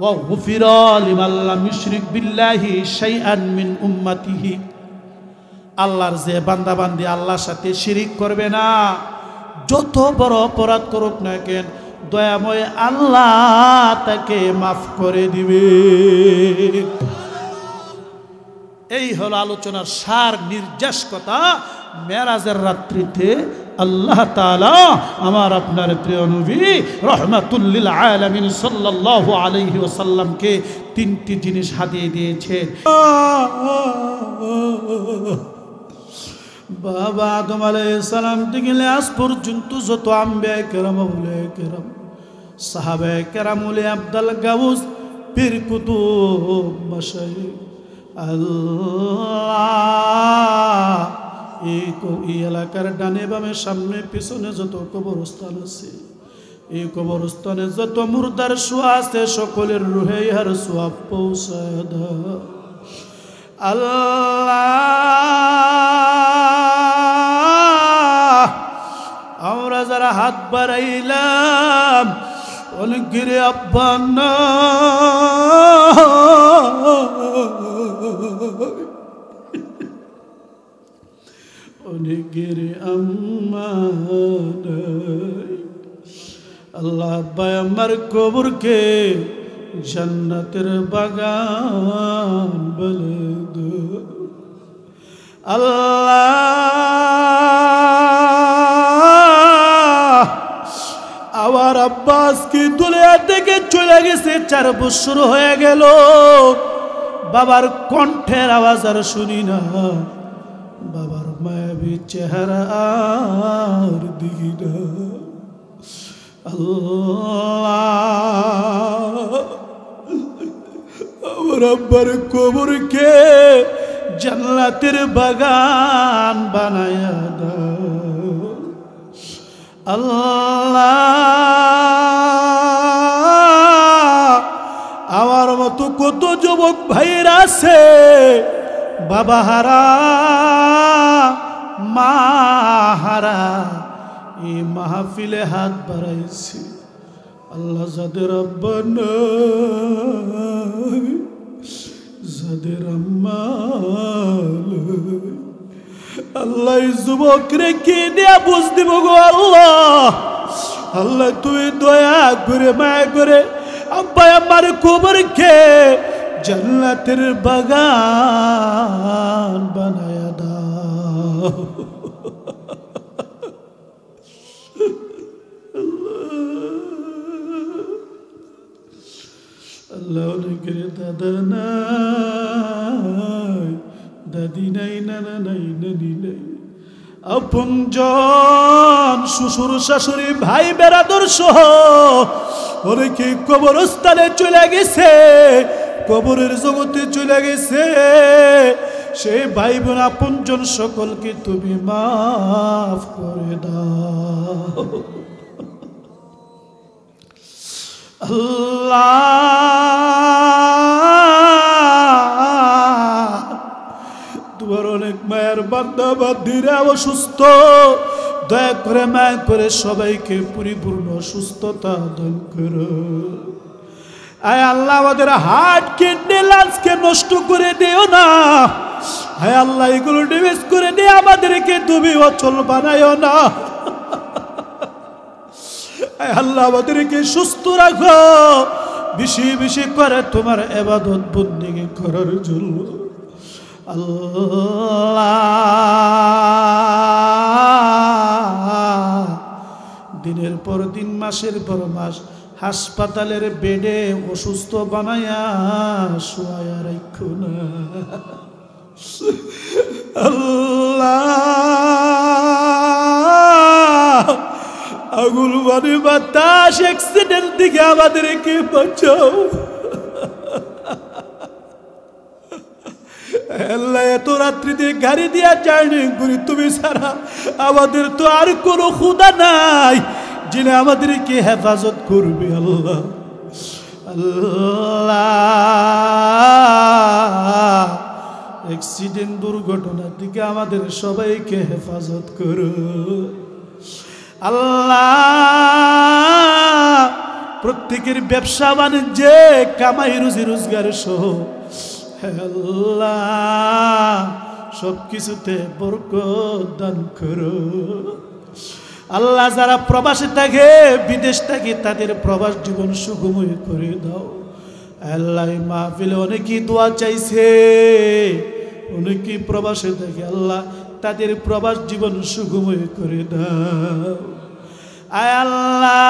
ওয়া গুফিরা লিমান লাম ইউশরিক বিল্লাহি শাইআন মিন উম্মতিহি। আল্লাহর যে বান্দা বান্দি আল্লাহর সাথে শিরিক করবে না, যত বড় অপরাধ করুক না কেন, দয়াময় আল্লাহ তাকে মাফ করে দিবে। এই হলো আলোচনার সার, নির্যাস কথা। মেরাজের রাত্রিতে আল্লাহ তাআলা আমার আপনার প্রিয় নবী রাহমাতুল লিল আলামিন সাল্লাল্লাহু আলাইহি ওয়াসাল্লামকে 3টি জিনিস হাদিয়ে দিয়েছেন। বাবা আদম আলাইহিস সালাম থেকে আজ পর্যন্ত যত আম্বিয়া কেরাম, আউলিয়া কেরাম, সাহাবায়ে কেরাম, ওলি আব্দাল গাউস, পীর কুতুব, মাশায়েখ, আল্লাহ এই এলাকার ডানে বামে সামনে পিছনে যত কবরস্থান আছে, এই কবরস্থানে যত মুর্দার শোয়া আছে, সকলের রুহে ইহার সওয়াব পৌঁছায় দাও আল্লাহ। আমরা যারা হাত বাড়াইলাম অনেকেরে আব্বা না, অনেকের আম্মা নাই। আল্লাহ আব্বা আমার কবরকে জান্নাতের বাগান বলে দো আল্লাহ। আমার আব্বাস কি দুনিয়া থেকে চলে গেছে, 4 বছর হয়ে গেল। বাবার কণ্ঠের আওয়াজ আর শুনি না, বাবার মায়াবী চেহারা আর দেখি না। আল্লাহ আমার আব্বার কবরকে জান্নাতের বাগান বানায়া দাও আল্লাহ। আমার মতো কত যুবক ভাইরা আছে বাবা হারা, মা হারা, এই মাহফিলে হাত বাড়াইছি। আল্লাহ যাদের আব্বা নাই, যাদের আম্মা নাই, আল্লাহ যুবক রেখে দিয়া বুঝ দিব গো আল্লাহ। আল্লাহ তুই দয়া করে মায়া করে আব্বা আমার কবরকে জান্নাতের বাগান বানায়া দাও। আল্লাহ অনেকের দাদা নাই, দাদি নাই, নানা নাই, নানি নাই, আপনজন শ্বশুর শাশুড়ি ভাই বেরাদর সহ অনেকে কবরস্থানে চলে গেছে, কবরের জগতে চলে গেছে। সেই ভাই বোন আপনজন সকলকে তুমি মাফ করে দাও আল্লাহ। তোমার অনেক মায়ের বান্দা বান্দিরা অসুস্থ, দয়া করে মায়া করে সবাইকে পরিপূর্ণ সুস্থতা দান করো। আয় আল্লাহ আমাদের হার্ট কিডনি লাংসকে নষ্ট করে দিও না। আয় আল্লাহ এগুলো ড্যামেজ করে দিয়ে আমাদেরকে তুমি অচল বানায়ও না। আয় আল্লাহ আমাদেরকে সুস্থ রাখো, বেশি বেশি করে তোমার ইবাদত বন্দেগী করার জন্য। আল্লাহ দিনের পর দিন মাসের পর মাস হাসপাতালের বেডে অসুস্থ বানায়া শোয়া রাখো না আল্লাহ। আগুন বাড়ি বাতাস অ্যাক্সিডেন্ট থেকে আমাদেরকে বাঁচাও আল্লাহ। এত রাত্রিতে গাড়ি দিয়া জার্নি করি, তুমি ছাড়া আমাদের তো আর কোনো খুদা নাই যিনি আমাদেরকে হেফাজত করবে। আল্লাহ আল্লাহ অ্যাক্সিডেন্ট দুর্ঘটনা থেকে আমাদের সবাইকে হেফাজত করো আল্লাহ। প্রত্যেকের ব্যবসা বাণিজ্যে কামাই রুজি রোজগার সহ আল্লাহ সব কিছুতে বরকত দান করো আল্লাহ। যারা প্রবাসে থাকে, বিদেশ থাকে, তাদের প্রবাস জীবন সুগময় করে দাও আল্লাহ। মাহফিলে অনেকেই দোয়া চাইছে, অনেকেই প্রবাসে থাকে, আল্লাহ তাদের প্রবাস জীবন সুগময় করে দাও আয় আল্লাহ।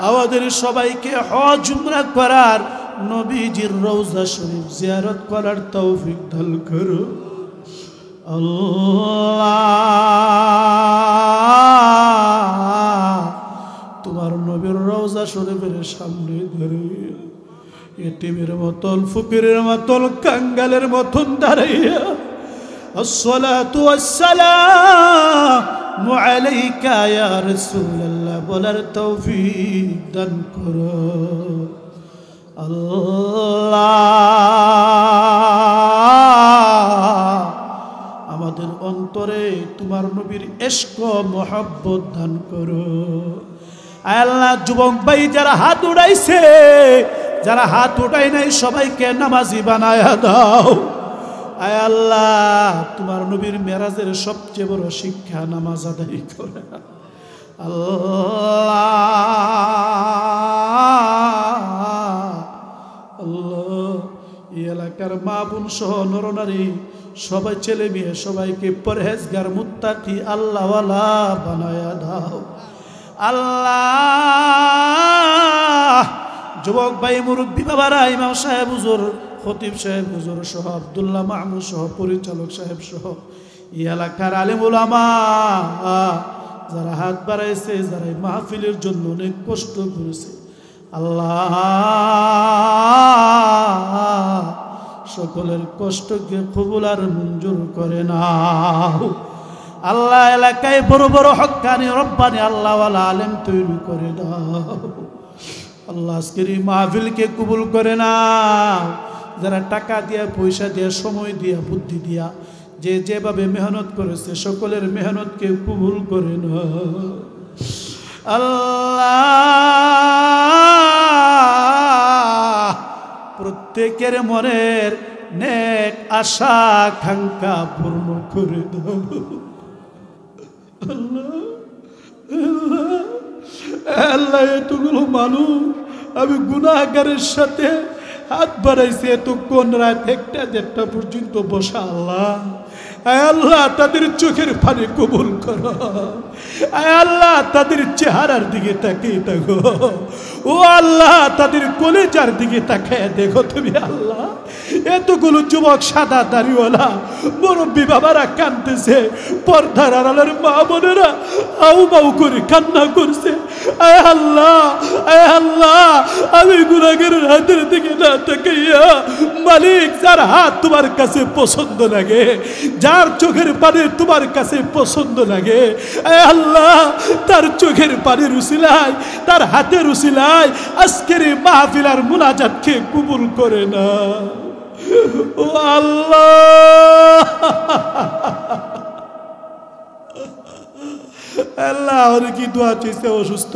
আমাদের সবাইকে হজ উমরা করার, নবীজির রওজা শরীফ জিয়ারত করার তৌফিক দান করো আল্লাহ। তোমার নবীর রওজা শরীফের সামনে দাঁড়িয়ে এতিমের মতন, ফকিরের মতন, কাঙ্গালের মতন দাঁড়াইয়া আসসালাতু ওয়াসসালামু আলাইকা ইয়া রাসূলুল্লাহ বলার তৌফিক দান করো আল্লাহ। আমাদের অন্তরে তোমার নবীর ইশক মোহাব্বত দান করো আয় আল্লাহ। যুবক ভাই যারা হাত উঠাইছে, যারা হাত উঠাই নাই, সবাইকে নামাজি বানায়া দাও আয় আল্লাহ। তোমার নবীর মেরাজের সবচেয়ে বড় শিক্ষা নামাজ আদায় করে আল্লাহ। আল্লাহ এই এলাকার মা বোন সহ নরনারী সবাই, ছেলে মেয়ে সবাইকে পরহেজগার মুত্তাকি আল্লাহওয়ালা বানায়া দাও আল্লাহ। যুবক ভাই, মুরব্বী বাবারা, ইমাম সাহেব হুজুর, খতিব সাহেব হুজুর সহ, আব্দুল্লাহ মাহমুদ সহ, পরিচালক সাহেব সহ, এই এলাকার আলেম উলামা যারা হাত বাড়াইছে, যারা এই মাহফিলের জন্য অনেক কষ্ট করেছে আল্লাহ, সকলের কষ্টকে কবুল আর মঞ্জুর করে নাও আল্লাহ। এলাকায় বড় বড় হক্কানি রব্বানি আল্লাহওয়ালা আলেম তৈরি করে দাও আল্লাহ। আজকের এই মাহফিলকে কবুল করে নাও। যারা টাকা দিয়া, পয়সা দিয়া, সময় দিয়া, বুদ্ধি দিয়া, যে যেভাবে মেহনত করেছে, সকলের মেহনতকে কবুল করে নাও আল্লাহ। প্রত্যেকের মনের নেক আশা আকাঙ্ক্ষা পূর্ণ করে দাও আল্লাহ আল্লাহ আল্লাহ। এতগুলো মানুষ আমি গুনাহগারের সাথে হাত বাড়াইছি, এতক্ষণ রাত 1টা-1:30 পর্যন্ত বসা আল্লাহ। আয় আল্লাহ তাদের চোখের পানি কবুল করো, আয় আল্লাহ তাদের চেহারার দিকে তাকিয়ে থাকো, ও আল্লাহ তাদের কলেজার দিকে তাকিয়ে দেখো তুমি আল্লাহ। এতগুলো যুবক সাদা দাড়িওয়ালা মুরব্বী বাবারা কাঁদতেছে, পর্দার আড়ালের মা বোনেরা আউ বাউ করে কান্না করছে। আয় আল্লাহ আয় আল্লাহ, আমি গুনাহগারের হাতের দিকে না তাকাইয়া মালিক যার হাত তোমার কাছে পছন্দ লাগে, যার চোখের পানি তোমার কাছে পছন্দ লাগে, আয় আল্লাহ তার চোখের পানির উসিলায়, তার হাতের উসিলায় আজকের এই মাহফিল আর মুনাজাতকে কবুল করে না ও আল্লাহ। আল্লাহ অনেকেই দোয়া চাইছে অসুস্থ,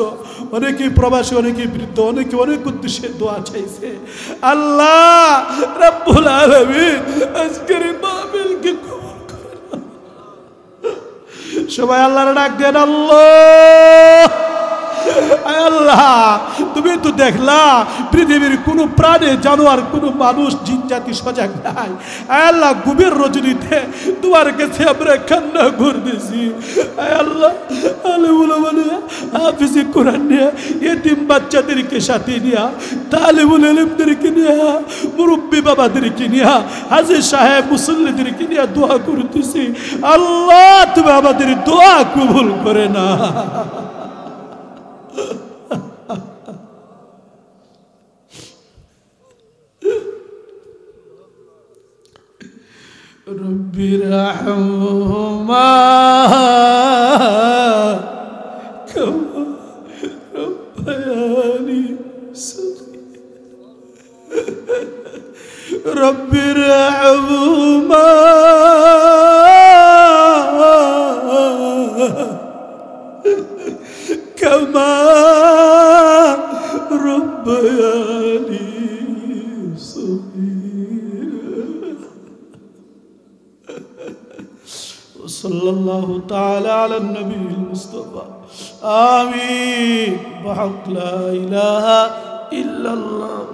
অনেকেই প্রবাসী, অনেকেই বৃদ্ধ, অনেকে অনেক উদ্দেশ্যে দোয়া চাইছে। আল্লাহ রাব্বুল আলামিন আজকের মাহফিলকে কবুল করে নাও। সবাই আল্লাহর ডাক দেন আল্লাহ। আল্লাহ তুমি তো দেখলা পৃথিবীর কোনো প্রাণী জানোয়ার কোনো মানুষ জিন জাতি সজাগ নাই। আল্লাহ গভীর রজনীতে তোমার কাছে আমরা কান্না করতেছি। আল্লাহ আলেমুল হাফিজে কোরআন নিয়ে এতিম বাচ্চাদেরকে সাথে নিয়া, তালিবুল ইলমদেরকে নিয়া, মুরব্বী বাবাদেরকে নিয়া, হাজী সাহেব মুসল্লিদেরকে নিয়ে দোয়া করতেছি। আল্লাহ তুমি আমাদের দোয়া কবুল করে না। রব্বি রহমা কামা রব্বায়ানি সগীরা। রব্বি রহমা কামা রব্বায়ানি صلى الله تعالى على النبي المصطفى آمين بحق لا إله إلا الله